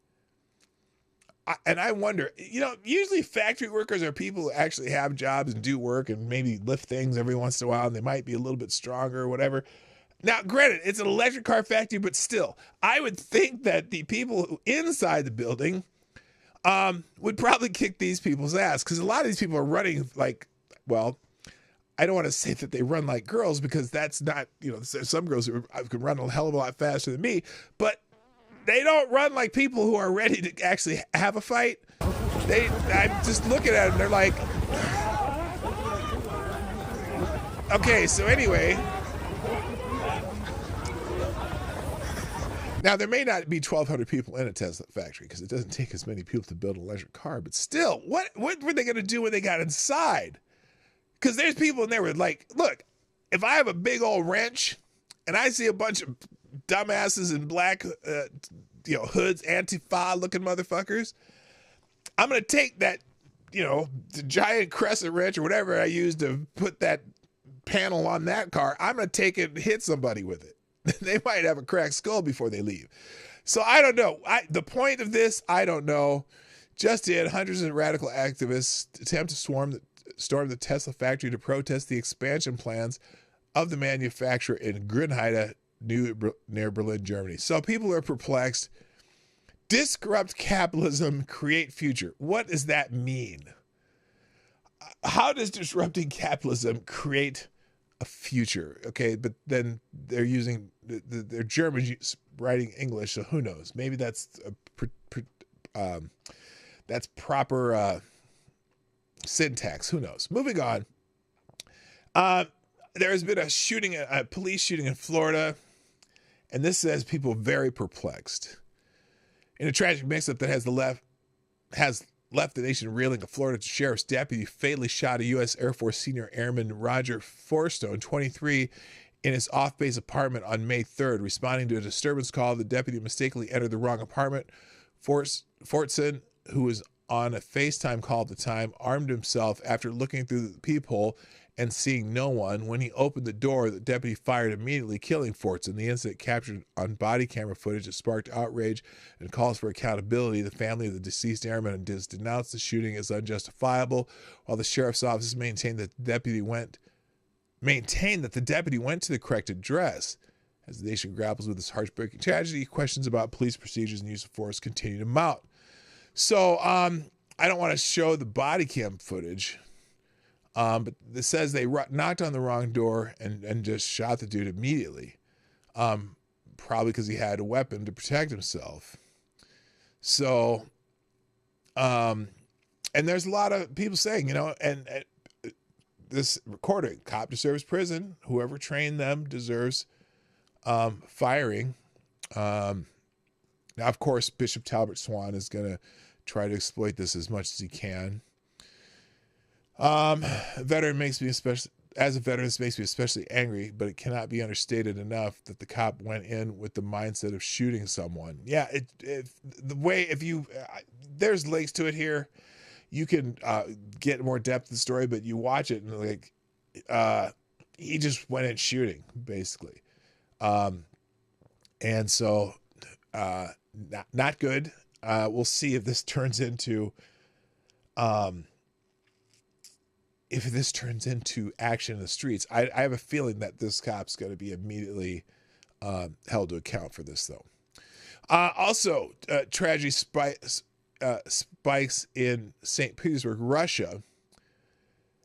And I wonder, usually factory workers are people who actually have jobs and do work and maybe lift things every once in a while, and they might be a little bit stronger or whatever. Now, granted, it's an electric car factory, but still, I would think that the people inside the building would probably kick these people's ass, because a lot of these people are running like, well, I don't want to say that they run like girls, because that's not, some girls who can run a hell of a lot faster than me, but they don't run like people who are ready to actually have a fight. I'm just looking at them, they're like, okay, so anyway. Now, there may not be 1,200 people in a Tesla factory, because it doesn't take as many people to build an electric car, but still, what were they going to do when they got inside? Because there's people in there with, like, look, if I have a big old wrench and I see a bunch of dumbasses in black, hoods, Antifa looking motherfuckers, I'm going to take that, the giant crescent wrench or whatever I use to put that panel on that car. I'm going to take it and hit somebody with it. They might have a cracked skull before they leave. So I don't know. The point of this, I don't know. Just in, hundreds of radical activists attempt to storm the Tesla factory to protest the expansion plans of the manufacturer in Grünheide, near Berlin, Germany. So people are perplexed. Disrupt capitalism, create future. What does that mean? How does disrupting capitalism create a future? Okay, but then they're using, they're German writing English, so who knows? Maybe that's that's proper syntax. Who knows? Moving on. There has been a police shooting in Florida, and this says people very perplexed. In a tragic mix-up that has left the nation reeling, a Florida sheriff's deputy fatally shot a U.S. Air Force senior airman Roger Forstone, 23, in his off-base apartment on May 3rd. Responding to a disturbance call, the deputy mistakenly entered the wrong apartment. Fortson, who was on a FaceTime call at the time, armed himself after looking through the peephole and seeing no one. When he opened the door, the deputy fired immediately, killing Fortson. The incident, captured on body camera footage, has sparked outrage and calls for accountability. The family of the deceased airman has denounced the shooting as unjustifiable, while the sheriff's office maintained that the deputy went to the correct address. As the nation grapples with this heartbreaking tragedy, questions about police procedures and use of force continue to mount. So I don't want to show the body cam footage, but this says they knocked on the wrong door and just shot the dude immediately, probably because he had a weapon to protect himself. So, and there's a lot of people saying, and this recording, cop deserves prison. Whoever trained them deserves firing. Now, of course, Bishop Talbot Swan is going to try to exploit this as much as he can. As a veteran, this makes me especially angry, but it cannot be understated enough that the cop went in with the mindset of shooting someone. Yeah, there's links to it here. You can get more depth in the story, but you watch it and he just went in shooting, basically. And so not good. We'll see if this turns into if this turns into action in the streets, I have a feeling that this cop's going to be immediately held to account for this, though. Also, tragedy spikes in St. Petersburg, Russia.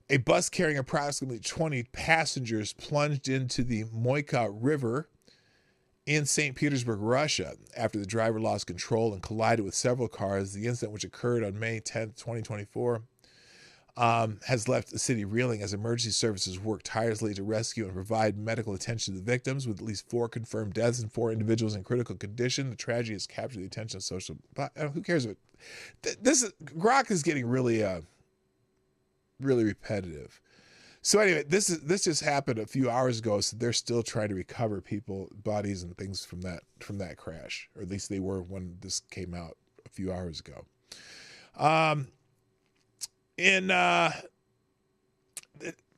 A bus carrying approximately 20 passengers plunged into the Moika River in St. Petersburg, Russia, after the driver lost control and collided with several cars. The incident, which occurred on May 10th, 2024, has left the city reeling as emergency services work tirelessly to rescue and provide medical attention to the victims, with at least 4 confirmed deaths and 4 individuals in critical condition. The tragedy has captured the attention of social... Who cares? Grok is getting really repetitive. So anyway, this just happened a few hours ago, so they're still trying to recover bodies and things from that crash, or at least they were when this came out a few hours ago.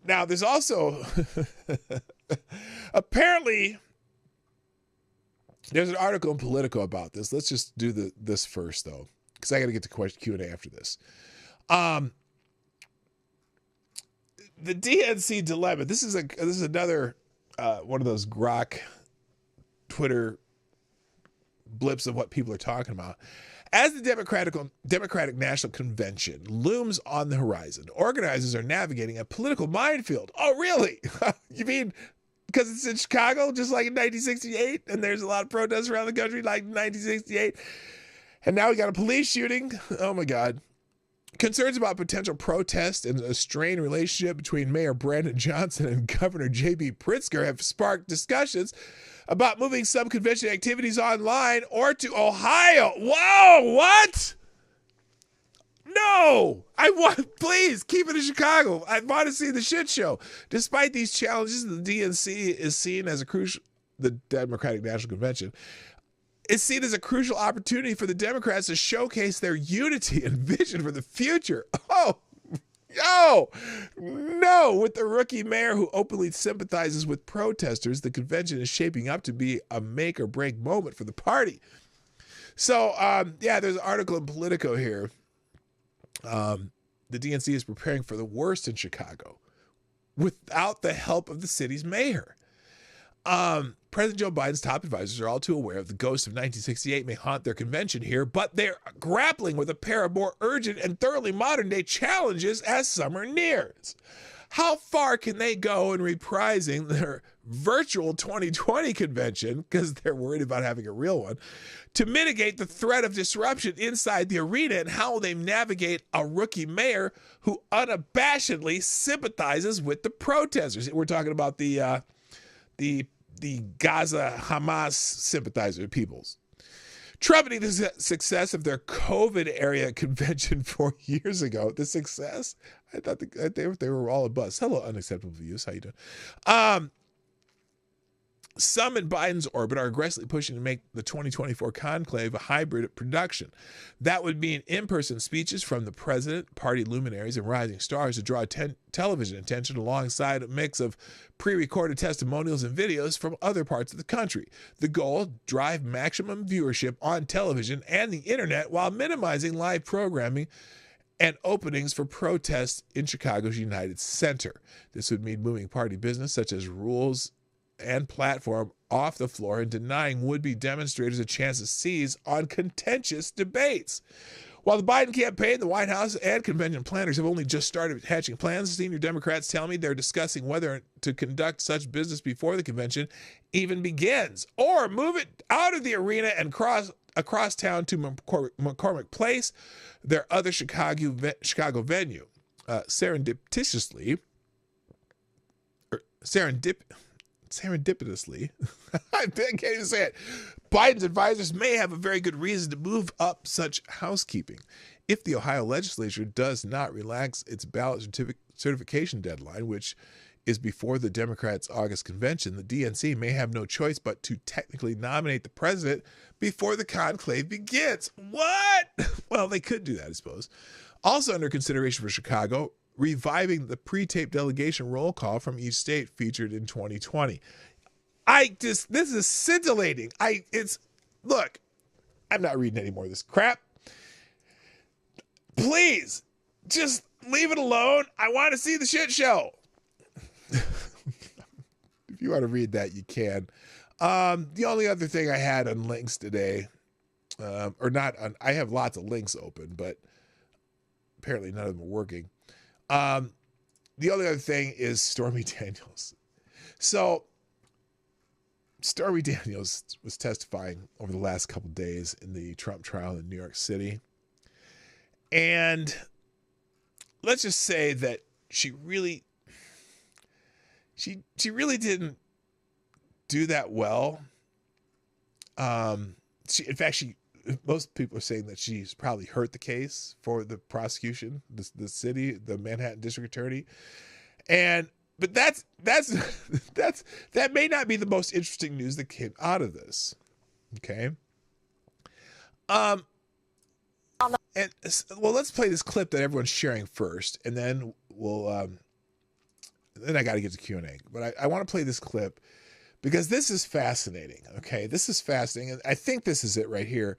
Now there's also apparently there's an article in Politico about this. Let's just do this first, though, because I got to get to Q&A after this. The DNC dilemma. This is another one of those Grok Twitter blips of what people are talking about. As the Democratic National Convention looms on the horizon, organizers are navigating a political minefield. Oh, really? You mean because it's in Chicago, just like in 1968, and there's a lot of protests around the country like 1968, and now we got a police shooting? Oh, my God. Concerns about potential protest and a strained relationship between Mayor Brandon Johnson and Governor J.B. Pritzker have sparked discussions about moving some convention activities online or to Ohio. Whoa, what? No, please keep it in Chicago. I want to see the shit show. Despite these challenges, the DNC is seen as the Democratic National Convention is seen as a crucial opportunity for the Democrats to showcase their unity and vision for the future. Oh, no, with the rookie mayor who openly sympathizes with protesters, the convention is shaping up to be a make or break moment for the party. So, there's an article in Politico here. The DNC is preparing for the worst in Chicago without the help of the city's mayor. President Joe Biden's top advisors are all too aware of the ghost of 1968 may haunt their convention here, but they're grappling with a pair of more urgent and thoroughly modern-day challenges as summer nears. How far can they go in reprising their virtual 2020 convention, because they're worried about having a real one, to mitigate the threat of disruption inside the arena, and how will they navigate a rookie mayor who unabashedly sympathizes with the protesters? We're talking about the Gaza Hamas sympathizer peoples. Trumpeting the success of their COVID area convention 4 years ago. The success? I thought they were all a bust. Hello, Unacceptable Views. How you doing? Some in Biden's orbit are aggressively pushing to make the 2024 conclave a hybrid production. That would mean in-person speeches from the president, party luminaries, and rising stars to draw television attention alongside a mix of pre-recorded testimonials and videos from other parts of the country. The goal, drive maximum viewership on television and the internet while minimizing live programming and openings for protests in Chicago's United Center. This would mean moving party business such as rules and platform off the floor and denying would-be demonstrators a chance to seize on contentious debates. While the Biden campaign, the White House, and convention planners have only just started hatching plans, senior Democrats tell me they're discussing whether to conduct such business before the convention even begins, or move it out of the arena and across town to McCormick Place, their other Chicago venue. Serendipitously, I can't even say it. Biden's advisors may have a very good reason to move up such housekeeping. If the Ohio legislature does not relax its ballot certification deadline, which is before the Democrats' August convention, the DNC may have no choice but to technically nominate the president before the conclave begins. What? Well, they could do that, I suppose. Also under consideration for Chicago, reviving the pre-taped delegation roll call from each state featured in 2020. This is scintillating. Look, I'm not reading any more of this crap. Please, Just leave it alone. I want to see the shit show. If you want to read that, you can. The only other thing I had on links today, or not on, I have lots of links open, but apparently none of them are working. The only other thing is Stormy Daniels. So Stormy Daniels was testifying over the last couple of days in the Trump trial in New York City. And let's just say that she really didn't do that well. In fact, most people are saying that she's probably hurt the case for the prosecution, the city, the Manhattan District Attorney. But that may not be the most interesting news that came out of this. Okay. Let's play this clip that everyone's sharing first, and then then I got to get to Q&A. But I want to play this clip because this is fascinating. Okay, this is fascinating, and I think this is it right here.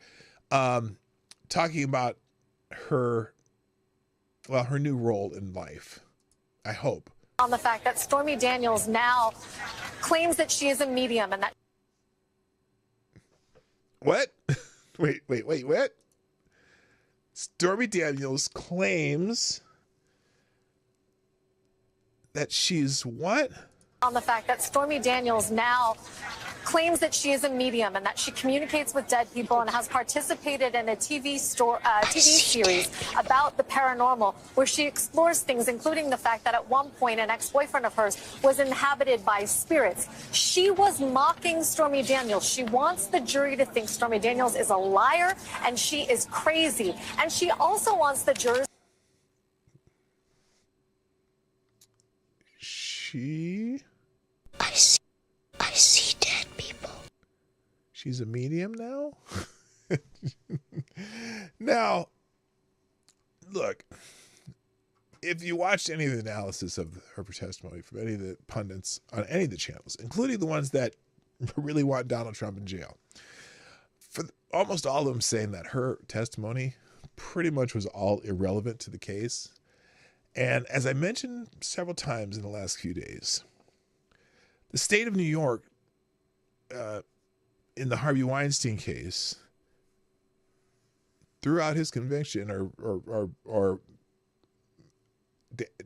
Talking about her new role in life. I hope. On the fact that Stormy Daniels now claims that she is a medium and that. What? Wait, what? Stormy Daniels claims that she's what? On the fact that Stormy Daniels now claims that she is a medium and that she communicates with dead people and has participated in a TV series about the paranormal where she explores things, including the fact that at one point an ex-boyfriend of hers was inhabited by spirits. She was mocking Stormy Daniels. She wants the jury to think Stormy Daniels is a liar and she is crazy. And she also wants the jurors. I see dead people. She's a medium now? Now, look, if you watched any of the analysis of her testimony from any of the pundits on any of the channels, including the ones that really want Donald Trump in jail, for almost all of them saying that her testimony pretty much was all irrelevant to the case. And as I mentioned several times in the last few days, the state of New York, in the Harvey Weinstein case, threw out his conviction or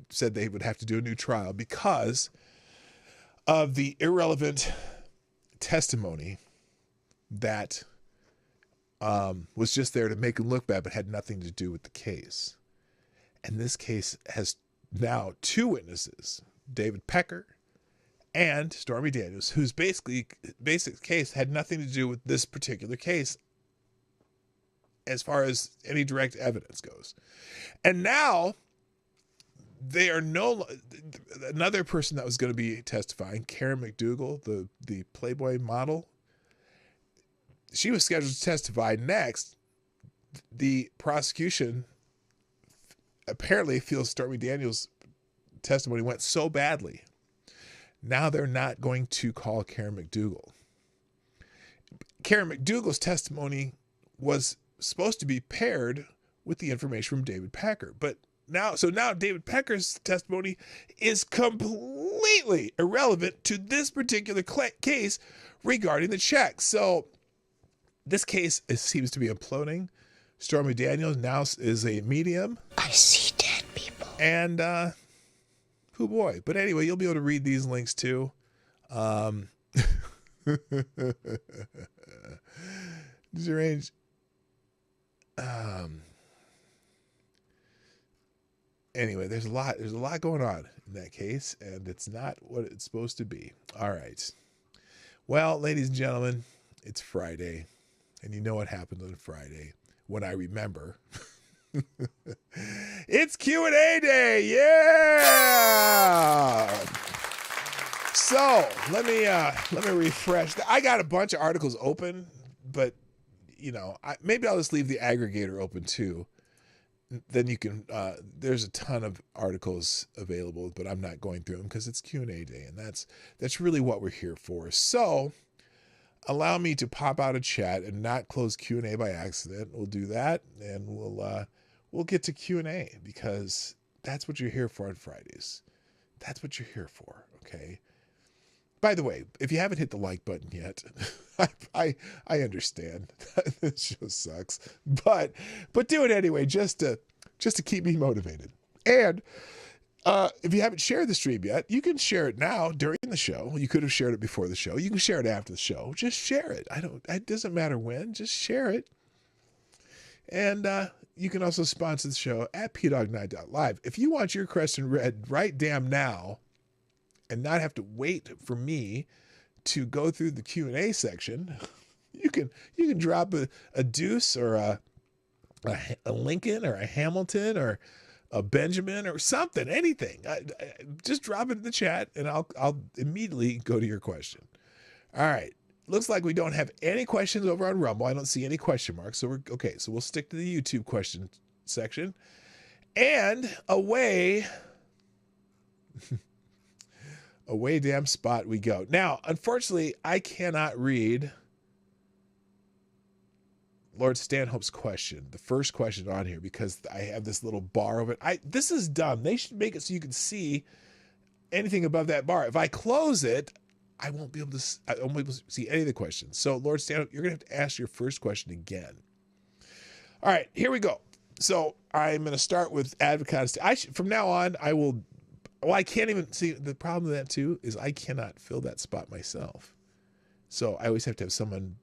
said they would have to do a new trial because of the irrelevant testimony that was just there to make him look bad but had nothing to do with the case. And this case has now two witnesses, David Pecker and Stormy Daniels, whose basic case had nothing to do with this particular case as far as any direct evidence goes. And now they are another person that was going to be testifying, Karen McDougal, the Playboy model. She was scheduled to testify next. The prosecution apparently feels Stormy Daniels' testimony went so badly. Now they're not going to call Karen McDougal. Karen McDougal's testimony was supposed to be paired with the information from David Pecker. But now David Pecker's testimony is completely irrelevant to this particular case regarding the check. So this case seems to be imploding. Stormy Daniels now is a medium. I see dead people. And, oh boy. But anyway, you'll be able to read these links too. Deranged. Anyway, there's a lot going on in that case, and it's not what it's supposed to be. All right. Well, ladies and gentlemen, it's Friday, and you know what happened on Friday. When I remember, it's Q&A day. Yeah. So let me refresh. I got a bunch of articles open, but maybe I'll just leave the aggregator open too. Then you can, there's a ton of articles available, but I'm not going through them because it's Q&A day, and that's really what we're here for. So allow me to pop out a chat and not close Q&A by accident. We'll do that, and we'll get to Q&A, because that's what you're here for on Fridays. That's what you're here for, okay? By the way, if you haven't hit the like button yet, I understand. This show sucks. But do it anyway, just to keep me motivated. And if you haven't shared the stream yet, you can share it now during the show. You could have shared it before the show. You can share it after the show. Just share it. It doesn't matter when. Just share it. And you can also sponsor the show at pdognight.live. If you want your question read right damn now and not have to wait for me to go through the Q&A section, you can drop a Deuce or a Lincoln or a Hamilton or a Benjamin or something, anything. Just drop it in the chat and I'll immediately go to your question. All right. Looks like we don't have any questions over on Rumble. I don't see any question marks. So so we'll stick to the YouTube question section. And away damn spot we go. Now, unfortunately, I cannot read Lord Stanhope's question, the first question on here, because I have this little bar of it. This is dumb. They should make it so you can see anything above that bar. If I close it, I won't be able to see any of the questions. So, Lord Stanhope, you're going to have to ask your first question again. All right, here we go. So, I'm going to start with advocates. From now on, I can't even see. The problem with that, too, is I cannot fill that spot myself. So, I always have to have someone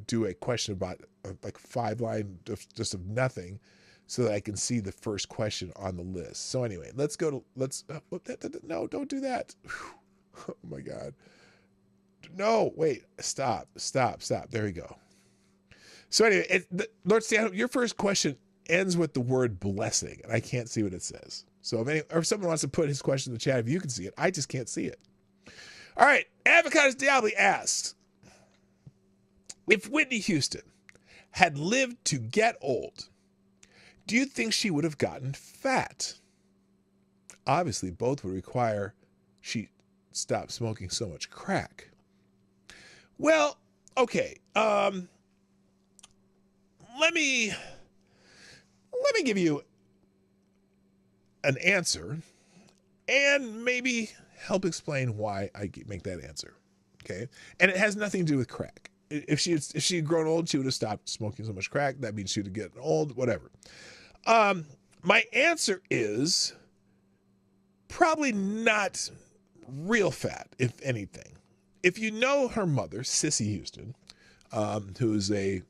do a question about like 5 line just of nothing so that I can see the first question on the list. So, anyway, no, don't do that. Oh, my God. No, wait, stop. There we go. So anyway, Lord Stanhope, your first question ends with the word blessing, and I can't see what it says. So if someone wants to put his question in the chat, if you can see it, I just can't see it. All right, Avocados Diabli asks, if Whitney Houston had lived to get old, do you think she would have gotten fat? Obviously, both would require she stop smoking so much crack. Well, okay. Let me give you an answer and maybe help explain why I make that answer. Okay? And it has nothing to do with crack. If she had grown old, she would have stopped smoking so much crack. That means she would have gotten old, whatever. My answer is probably not real fat, if anything. If you know her mother, Sissy Houston, who is a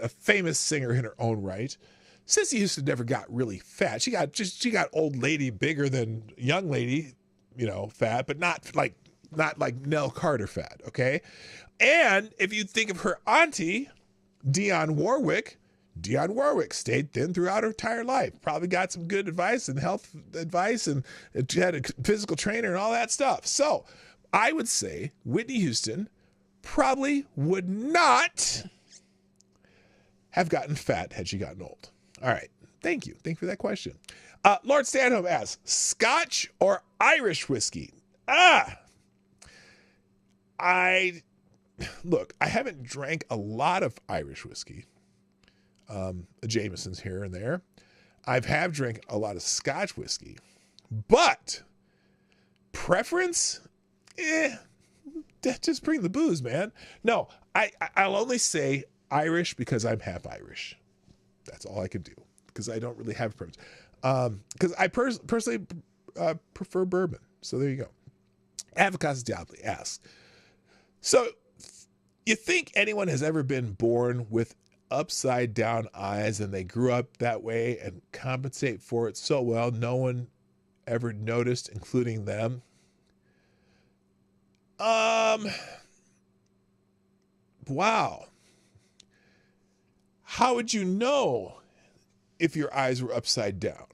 famous singer in her own right, Sissy Houston never got really fat. She got old lady bigger than young lady, fat, but not like Nell Carter fat, okay? And if you think of her auntie, Dionne Warwick stayed thin throughout her entire life. Probably got some good advice and health advice, and she had a physical trainer and all that stuff. So I would say Whitney Houston probably would not have gotten fat had she gotten old. All right. Thank you. Thank you for that question. Lord Stanhope asks, Scotch or Irish whiskey? Look, I haven't drank a lot of Irish whiskey. Jameson's here and there. I have drank a lot of Scotch whiskey, but preference, just bring the booze, man. No, I'll only say Irish because I'm half Irish. That's all I can do, because I don't really have a preference. Because I personally prefer bourbon. So there you go. Avocados Diabli asks, so you think anyone has ever been born with upside down eyes and they grew up that way and compensate for it so well no one ever noticed, including them? Wow. How would you know if your eyes were upside down?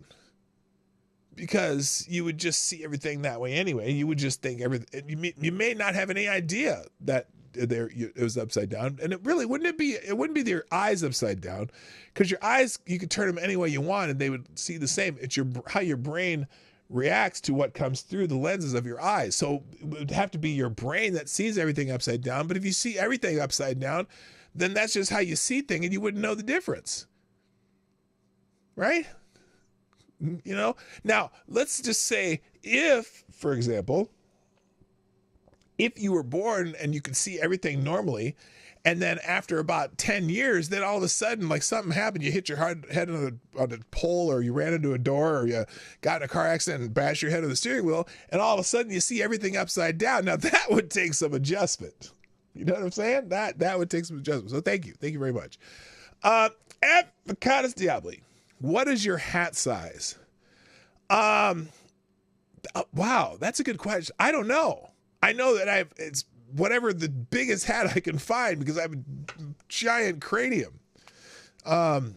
Because you would just see everything that way anyway. You would just think everything. You may not have any idea that it was upside down, and it wouldn't be your eyes upside down, because your eyes, you could turn them any way you want and they would see the same. It's how your brain reacts to what comes through the lenses of your eyes. So it would have to be your brain that sees everything upside down. But if you see everything upside down, then that's just how you see things, and you wouldn't know the difference. right? You know, now let's just say if, for example, if you were born and you could see everything normally, and then after about 10 years, then all of a sudden, like something happened, you hit your head on a pole, or you ran into a door, or you got in a car accident and bashed your head on the steering wheel, and all of a sudden you see everything upside down. Now that would take some adjustment. You know what I'm saying? That would take some adjustment. So thank you very much. Avocados Diabli, what is your hat size? Wow, that's a good question. I don't know. I know that it's whatever the biggest hat I can find, because I have a giant cranium. But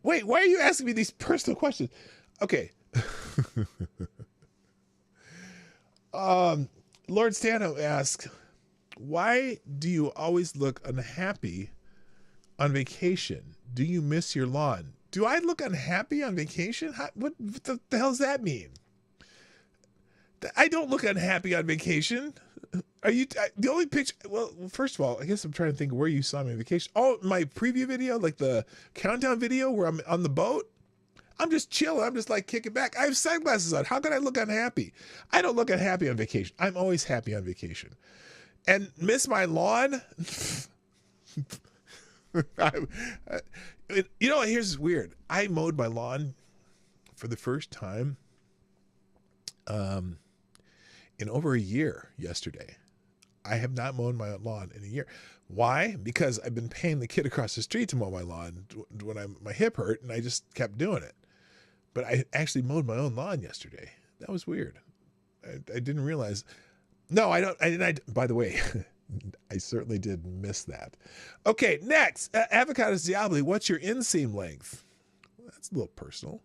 wait, why are you asking me these personal questions? Okay. Lord Stanhope asks, why do you always look unhappy on vacation? Do you miss your lawn? Do I look unhappy on vacation? What the hell does that mean? I don't look unhappy on vacation. Are you the only picture? Well, first of all, I guess I'm trying to think where you saw me on vacation. Oh, my preview video, like the countdown video where I'm on the boat. I'm just chilling. I'm just like kicking back. I have sunglasses on. How can I look unhappy? I don't look unhappy on vacation. I'm always happy on vacation. And miss my lawn? You know, here's weird. I mowed my lawn for the first time in over a year yesterday. I have not mowed my lawn in a year. Why? Because I've been paying the kid across the street to mow my lawn when my hip hurt, and I just kept doing it. But I actually mowed my own lawn yesterday. That was weird. I didn't realize. No, I don't. By the way, I certainly did miss that. Okay, next. Avocados Diabli, what's your inseam length? That's a little personal.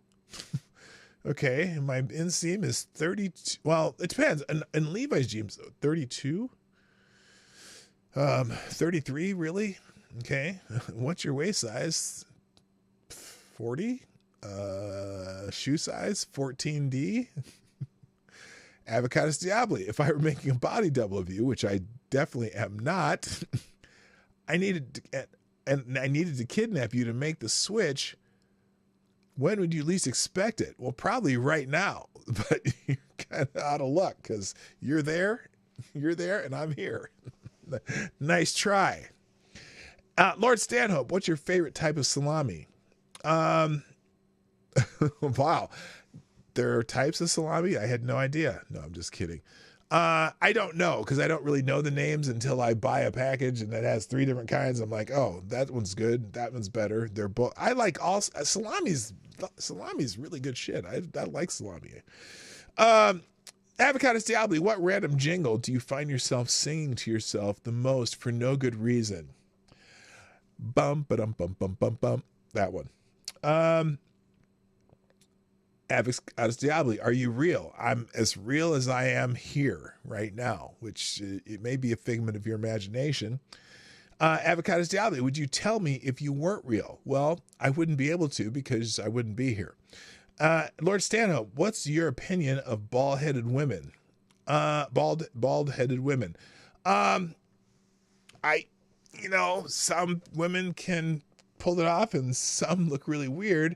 Okay, my inseam is 32. Well, it depends. In Levi's jeans, 32? 33, really? Okay. What's your waist size? 40? Shoe size? 14D? Avocados Diabli, if I were making a body double of you, which I definitely am not, I needed to kidnap you to make the switch. When would you least expect it? Well, probably right now, but you're kind of out of luck because you're there, and I'm here. Nice try. Lord Stanhope, what's your favorite type of salami? Wow. There are types of salami? I had no idea. No, I'm just kidding. I don't know, because I don't really know the names until I buy a package and it has 3 different kinds. I'm like, oh, that one's good. That one's better. They're both. I like all salami's really good shit. I like salami. Avocados Diabli, what random jingle do you find yourself singing to yourself the most for no good reason? Bum ba-dum bum bum bum bum. That one. Avocados Diabli, are you real? I'm as real as I am here right now, which it may be a figment of your imagination. Avocados Diabli, would you tell me if you weren't real? Well, I wouldn't be able to, because I wouldn't be here. Lord Stanhope, what's your opinion of bald-headed women? Bald-headed women. Some women can pull it off and some look really weird.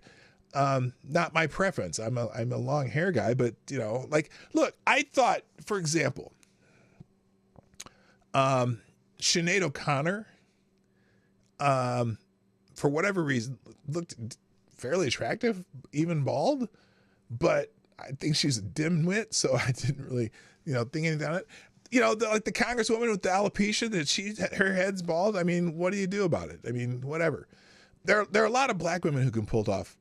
Not my preference. I'm a long hair guy, but look, I thought, for example, Sinead O'Connor, for whatever reason, looked fairly attractive, even bald, but I think she's a dimwit, so I didn't really, think anything on it. The congresswoman with the alopecia, that her head's bald. I mean, what do you do about it? I mean, whatever. There are a lot of black women who can pull it off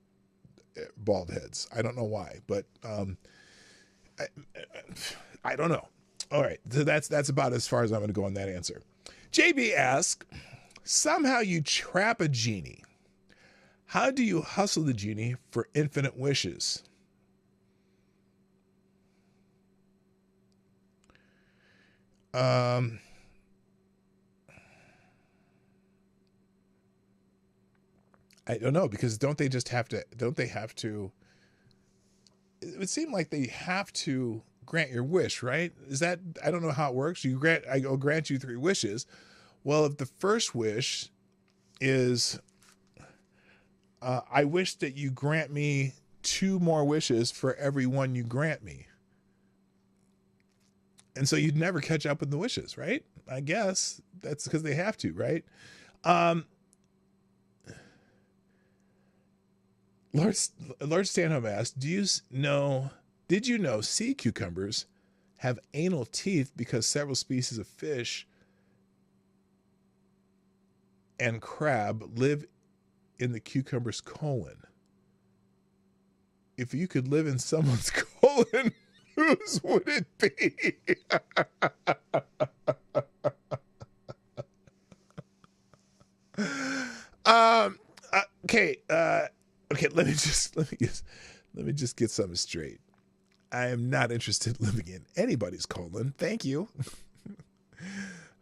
bald heads. I don't know why, but I don't know. All right, so that's about as far as I'm going to go on that answer. JB asks, somehow you trap a genie. How do you hustle the genie for infinite wishes? I don't know, because don't they have to, it would seem like they have to grant your wish, right? I don't know how it works. I grant you 3 wishes. Well, if the first wish is, I wish that you grant me 2 more wishes for every one you grant me. And so you'd never catch up with the wishes, right? I guess that's because they have to, right? Lord Stanhope asked, did you know sea cucumbers have anal teeth because several species of fish and crab live in the cucumber's colon? If you could live in someone's colon, whose would it be? Okay, let me just get something straight. I am not interested in living in anybody's colon. Thank you.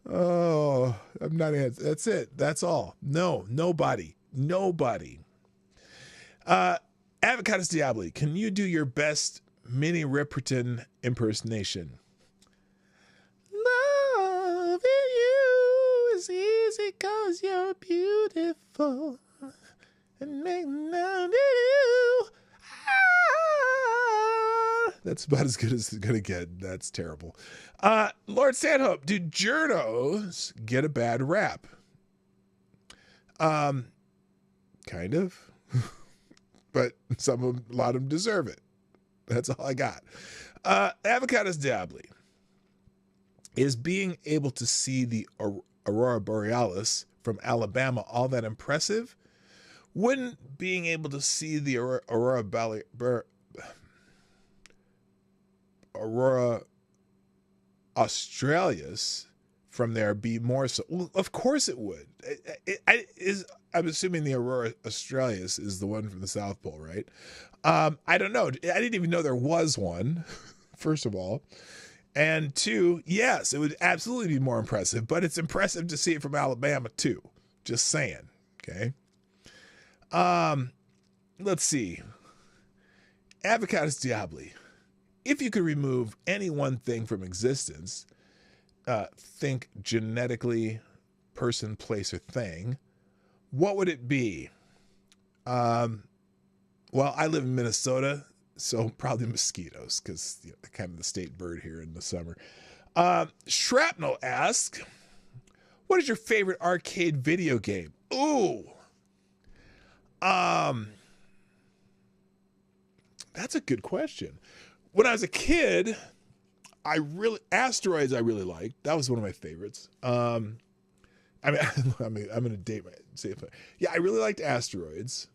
Oh, I'm not. That's it. That's all. No, nobody. Avocados Diabli, can you do your best Minnie Riperton impersonation? Loving you is easy 'cause you're beautiful. And make love you. That's about as good as it's gonna get. That's terrible. Lord Stanhope, do journos get a bad rap? Kind of. But a lot of them deserve it. That's all I got. Avocados Diabli, is being able to see the Aurora Borealis from Alabama all that impressive? Wouldn't being able to see the Aurora Australis from there be more so? Well, of course it would. I'm assuming the Aurora Australis is the one from the South Pole, right? I don't know. I didn't even know there was one, first of all. And 2, yes, it would absolutely be more impressive, but it's impressive to see it from Alabama too. Just saying, okay? Let's see. Avocados Diabli. If you could remove any one thing from existence, think genetically, person, place, or thing, what would it be? Well, I live in Minnesota, so probably mosquitoes, because kind of the state bird here in the summer. Shrapnel asks, what is your favorite arcade video game? Ooh. That's a good question. When I was a kid, Asteroids I really liked. That was one of my favorites. I'm going to date I really liked Asteroids.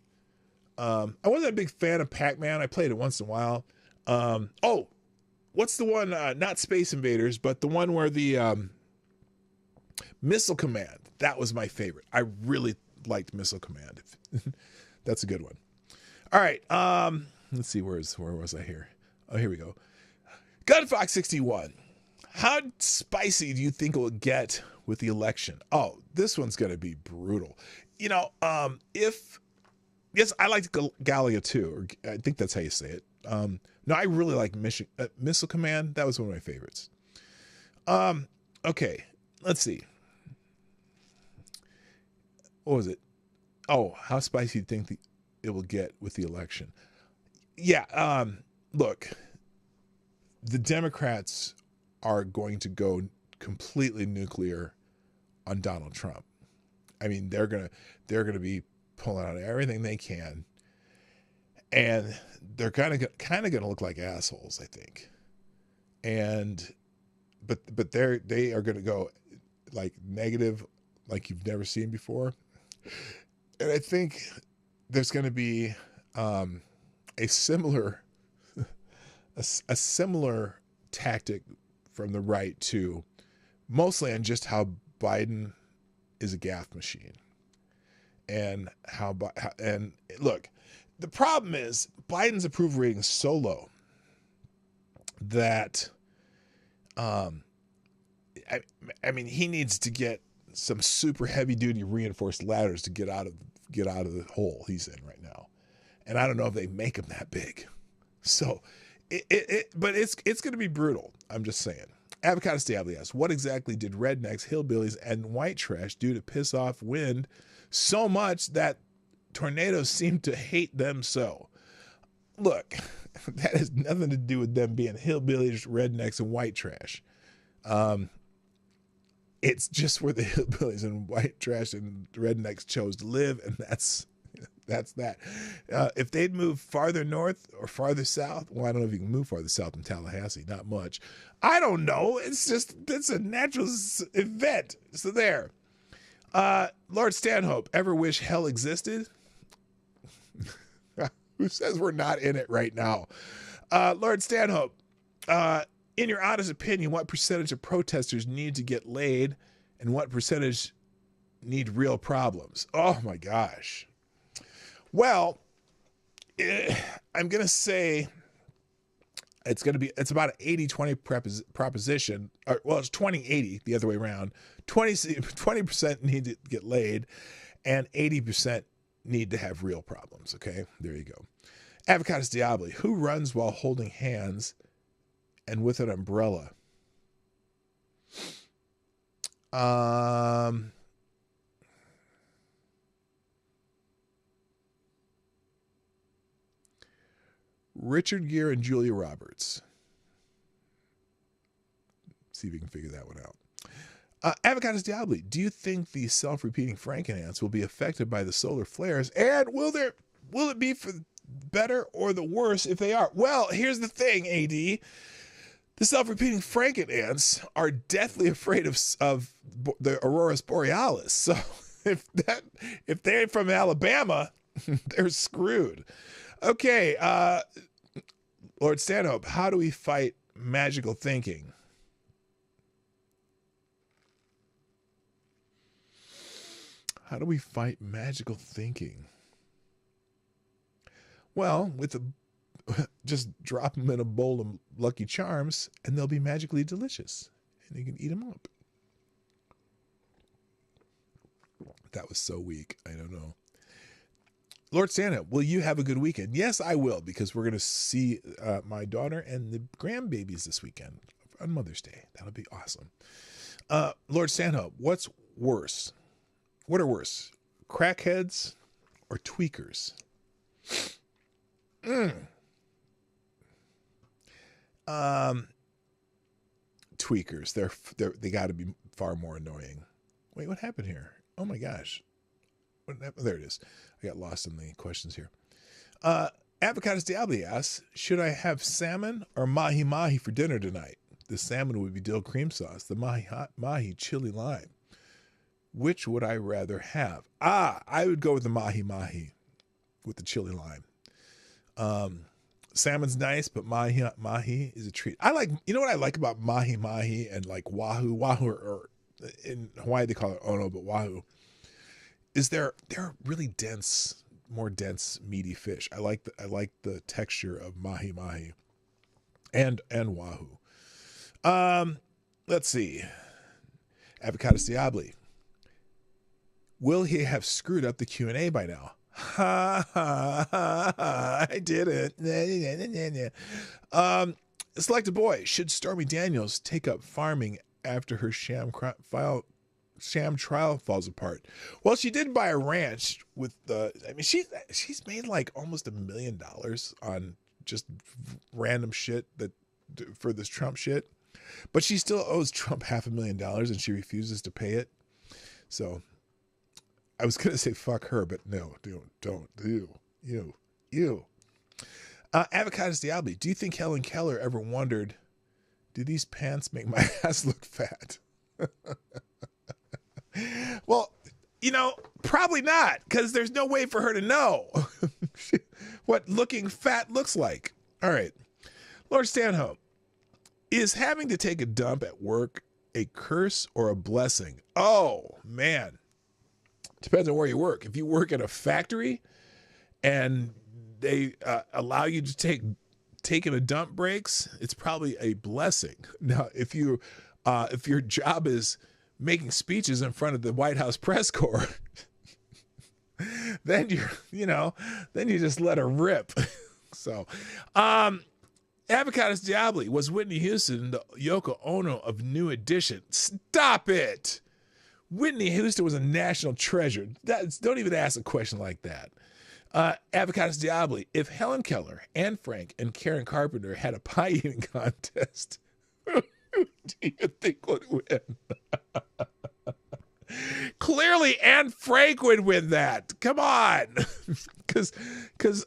I wasn't a big fan of Pac-Man. I played it once in a while. What's the one, not Space Invaders, but the one where the Missile Command. That was my favorite. I really liked Missile Command. That's a good one. All right. Let's see, where was I here? Oh, here we go. Gunfox61. How spicy do you think it will get with the election? Oh, this one's going to be brutal. Yes, I liked Gallia too, or I think that's how you say it. No, I really like Missile Command. That was one of my favorites. Okay, let's see. What was it? Oh, how spicy do you think it will get with the election? Yeah, look, the Democrats are going to go completely nuclear on Donald Trump. I mean, they're gonna be pulling out everything they can, and they're kind of gonna look like assholes, I think. But they are gonna go like negative, like you've never seen before. And I think there's gonna be a similar tactic from the right too, mostly on just how Biden is a gaffe machine, and and look, the problem is Biden's approval rating is so low that I mean he needs to get some super heavy duty reinforced ladders to get out of the hole he's in right now, and I don't know if they make him that big. So but it's going to be brutal. I'm just saying. Avocado Diabli asks, what exactly did rednecks, hillbillies, and white trash do to piss off Wind so much that tornadoes seem to hate them so. Look, that has nothing to do with them being hillbillies, rednecks, and white trash. It's just where the hillbillies and white trash and rednecks chose to live, and that's that. If they'd move farther north or farther south, well, I don't know if you can move farther south than Tallahassee, not much. I don't know. It's a natural event. So there. Lord Stanhope, ever wish hell existed? Who says we're not in it right now? Lord Stanhope, in your honest opinion, what percentage of protesters need to get laid and what percentage need real problems? Oh my gosh. Well, I'm going to say it's about an 80-20 proposition. Well, it's 20-80 the other way around. 20% need to get laid and 80% need to have real problems. Okay, there you go. Avocados Diabli, who runs while holding hands and with an umbrella? Richard Gere and Julia Roberts. See if we can figure that one out. Avocados Diabli, do you think the self-repeating Franken ants will be affected by the solar flares? And will it be for better or the worse if they are? Well, here's the thing, AD. The self-repeating Franken ants are deathly afraid of the Auroras Borealis. So if they're from Alabama, they're screwed. Okay, Lord Stanhope, how do we fight magical thinking? How do we fight magical thinking? Well, just drop them in a bowl of Lucky Charms and they'll be magically delicious. And you can eat them up. That was so weak. I don't know. Lord Santa, will you have a good weekend? Yes, I will, because we're going to see my daughter and the grandbabies this weekend on Mother's Day. That'll be awesome. Lord Santa, what's worse? What are worse, crackheads or tweakers? Tweakers. They got to be far more annoying. Wait, what happened here? Oh my gosh. There it is. I got lost in the questions here. Avocados Diabli asks, should I have salmon or mahi-mahi for dinner tonight? The salmon would be dill cream sauce. The mahi chili lime. Which would I rather have? I would go with the mahi-mahi with the chili lime. Salmon's nice, but mahi is a treat. You know what I like about mahi-mahi and like wahoo? Wahoo, or in Hawaii they call it ono, but wahoo. Is they're really dense, more dense, meaty fish. I like the texture of mahi-mahi and wahoo. Let's see. Avocados Diabli. Will he have screwed up the Q&A by now? I did it. Select a boy. Should Stormy Daniels take up farming after her sham trial falls apart? Well, she did buy a ranch with she's made like almost $1 million on just random shit for this Trump shit, but she still owes Trump $500,000 and she refuses to pay it. So I was going to say fuck her, but no, don't do you. Avocados Diabli, do you think Helen Keller ever wondered, do these pants make my ass look fat? Well, probably not, because there's no way for her to know what looking fat looks like. All right. Lord Stanhope, is having to take a dump at work a curse or a blessing? Oh, man. Depends on where you work. If you work at a factory and they allow you to take in a dump breaks, it's probably a blessing. Now, if your job is making speeches in front of the White House press corps, then you just let her rip. So, Avocados Diabli, was Whitney Houston the Yoko Ono of New Edition? Stop it. Whitney Houston was a national treasure. Don't even ask a question like that. Avocados Diabli, if Helen Keller, Anne Frank, and Karen Carpenter had a pie eating contest, who do you think would win? Clearly, Anne Frank would win that. Come on. Because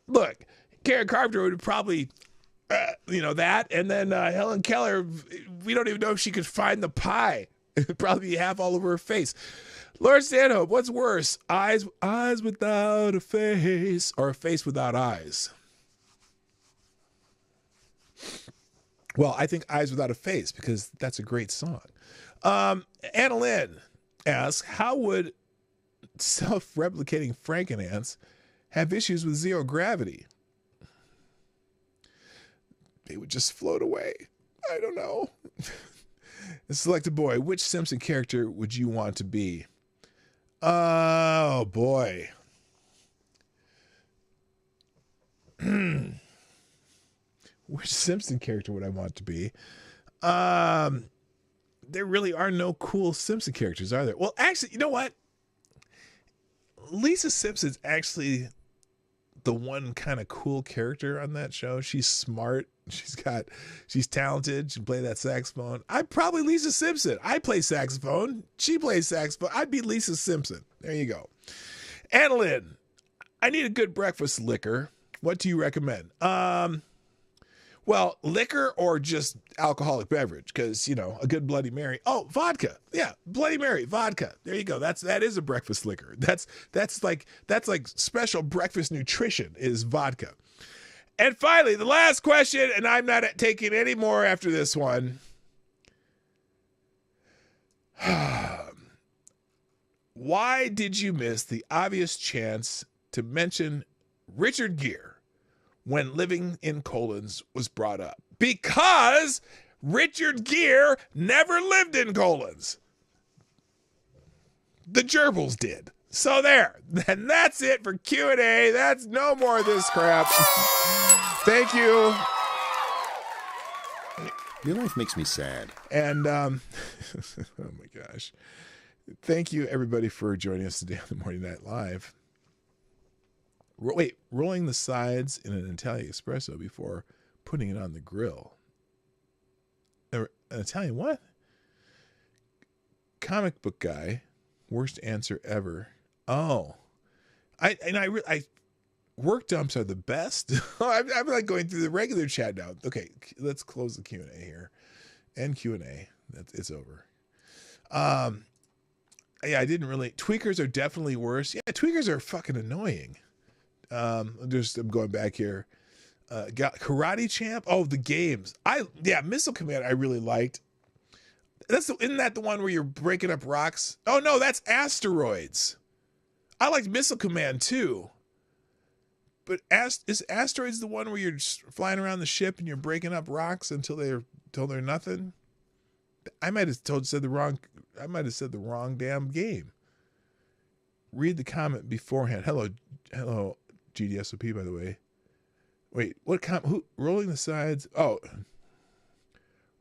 look, Karen Carpenter would probably, that. And then Helen Keller, we don't even know if she could find the pie. It'd probably be half all over her face. Lord Stanhope, what's worse? Eyes without a face or a face without eyes? Well, I think Eyes Without a Face, because that's a great song. Anna Lynn asks, how would self-replicating Frankenants have issues with zero gravity? They would just float away. I don't know. Select a boy. Which Simpson character would you want to be? Oh, boy. Which Simpson character would I want to be? There really are no cool Simpson characters, are there? Well, actually, you know what? Lisa Simpson's actually the one kind of cool character on that show. She's smart. She's talented. She can play that saxophone. I'm probably Lisa Simpson. I play saxophone. She plays saxophone. I'd be Lisa Simpson. There you go. Annalyn, I need a good breakfast liquor. What do you recommend? Well, liquor or just alcoholic beverage, because, a good Bloody Mary. Oh, vodka. Yeah, Bloody Mary, vodka. There you go. That is a breakfast liquor. That's like special breakfast nutrition is vodka. And finally, the last question, and I'm not taking any more after this one. Why did you miss the obvious chance to mention Richard Gere when Living in Colons was brought up? Because Richard Gere never lived in Colons. The gerbils did. So there. And that's it for Q&A. That's no more of this crap. Thank you. Your life makes me sad. And, oh my gosh. Thank you, everybody, for joining us today on the Morning Night Live. Wait, rolling the sides in an Italian espresso before putting it on the grill. An Italian what? Comic book guy, worst answer ever. Oh, I work dumps are the best. I'm like going through the regular chat now. Okay, let's close the Q&A here. End Q&A. It's over. Yeah, I didn't really. Tweakers are definitely worse. Yeah, tweakers are fucking annoying. I'm going back here. Got Karate Champ. Oh, the games. Missile Command I really liked. Isn't that the one where you're breaking up rocks? Oh no, that's Asteroids. I liked Missile Command too. But is Asteroids the one where you're just flying around the ship and you're breaking up rocks until they're nothing? I might have said the wrong damn game. Read the comment beforehand. Hello, GDSOP, by the way. Wait, what rolling the sides? Oh,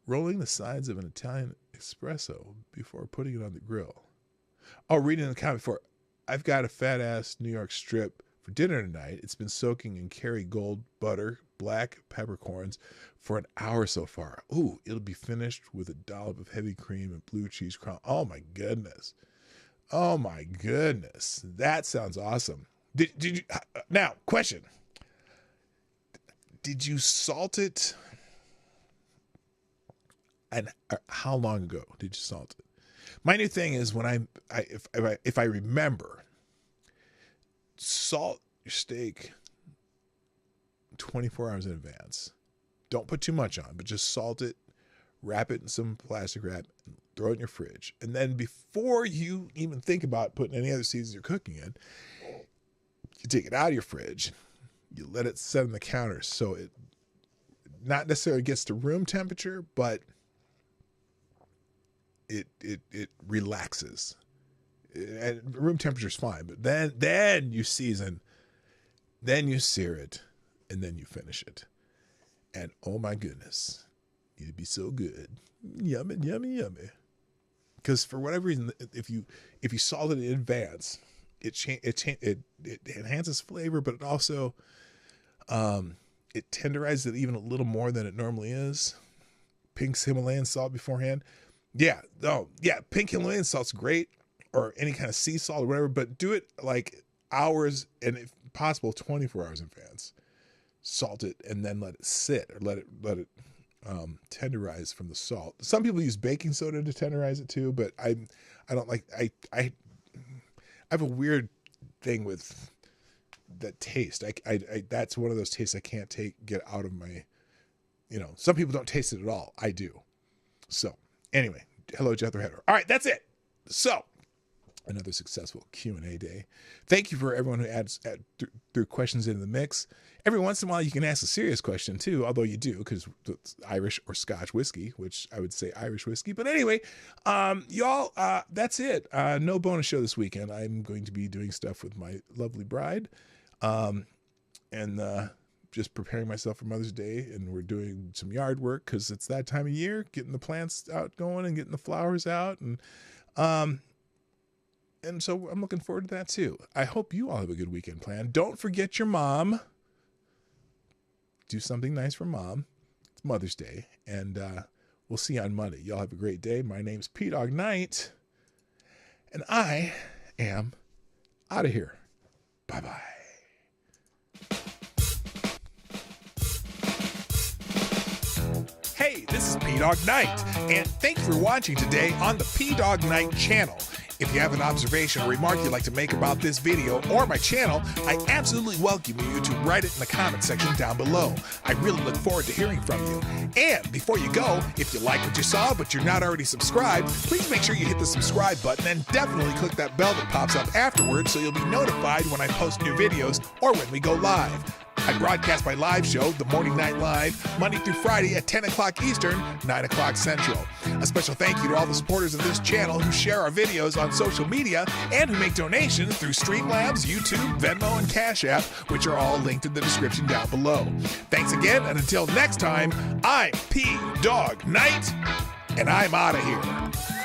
rolling the sides of an Italian espresso before putting it on the grill. Oh, reading the comment before. I've got a fat ass New York strip for dinner tonight. It's been soaking in Kerrygold butter, black peppercorns for an hour so far. Ooh, it'll be finished with a dollop of heavy cream and blue cheese crumb. Oh my goodness. Oh my goodness. That sounds awesome. Did you now question. Did you salt it? And how long ago did you salt it? My new thing is when if I remember, salt your steak 24 hours in advance. Don't put too much on, but just salt it, wrap it in some plastic wrap, and throw it in your fridge. And then before you even think about putting any other seasons you're cooking in, you take it out of your fridge, you let it set on the counter so it not necessarily gets to room temperature, but it relaxes. And room temperature is fine, but then you season, then you sear it, and then you finish it. And oh my goodness, it'd be so good. Yummy, yummy, yummy. because for whatever reason, if you salt it in advance, it enhances flavor, but it also it tenderizes it even a little more than it normally is. Pink Himalayan salt beforehand. Yeah. Oh, yeah. Pink Himalayan salt's great, or any kind of sea salt or whatever, but do it like hours and if possible 24 hours in advance. Salt it and then let it sit, or let it tenderize from the salt. Some people use baking soda to tenderize it too, but I don't like. I have a weird thing with that taste. I that's one of those tastes I can't get out of my. Some people don't taste it at all. I do. So anyway, hello Jethro Header. All right, that's it. So another successful Q&A day. Thank you for everyone who threw questions into the mix. Every once in a while, you can ask a serious question too, although you do, because it's Irish or Scotch whiskey, which I would say Irish whiskey. But anyway, y'all, that's it. No bonus show this weekend. I'm going to be doing stuff with my lovely bride, and just preparing myself for Mother's Day. And we're doing some yard work because it's that time of year, getting the plants out going and getting the flowers out. And so I'm looking forward to that too. I hope you all have a good weekend planned. Don't forget your mom. Do something nice for Mom. It's Mother's Day. And we'll see you on Monday. Y'all have a great day. My name's P-Dog Knight. And I am out of here. Bye-bye. Hey, this is P-Dog Knight. And thank you for watching today on the P-Dog Knight channel. If you have an observation or remark you'd like to make about this video or my channel, I absolutely welcome you to write it in the comment section down below. I really look forward to hearing from you. And before you go, if you like what you saw but you're not already subscribed, please make sure you hit the subscribe button and definitely click that bell that pops up afterwards so you'll be notified when I post new videos or when we go live. I broadcast my live show, The Morning Night Live, Monday through Friday at 10 o'clock Eastern, 9 o'clock Central. A special thank you to all the supporters of this channel who share our videos on social media and who make donations through Streamlabs, YouTube, Venmo, and Cash App, which are all linked in the description down below. Thanks again, and until next time, I'm P-Dog Knight, and I'm out of here.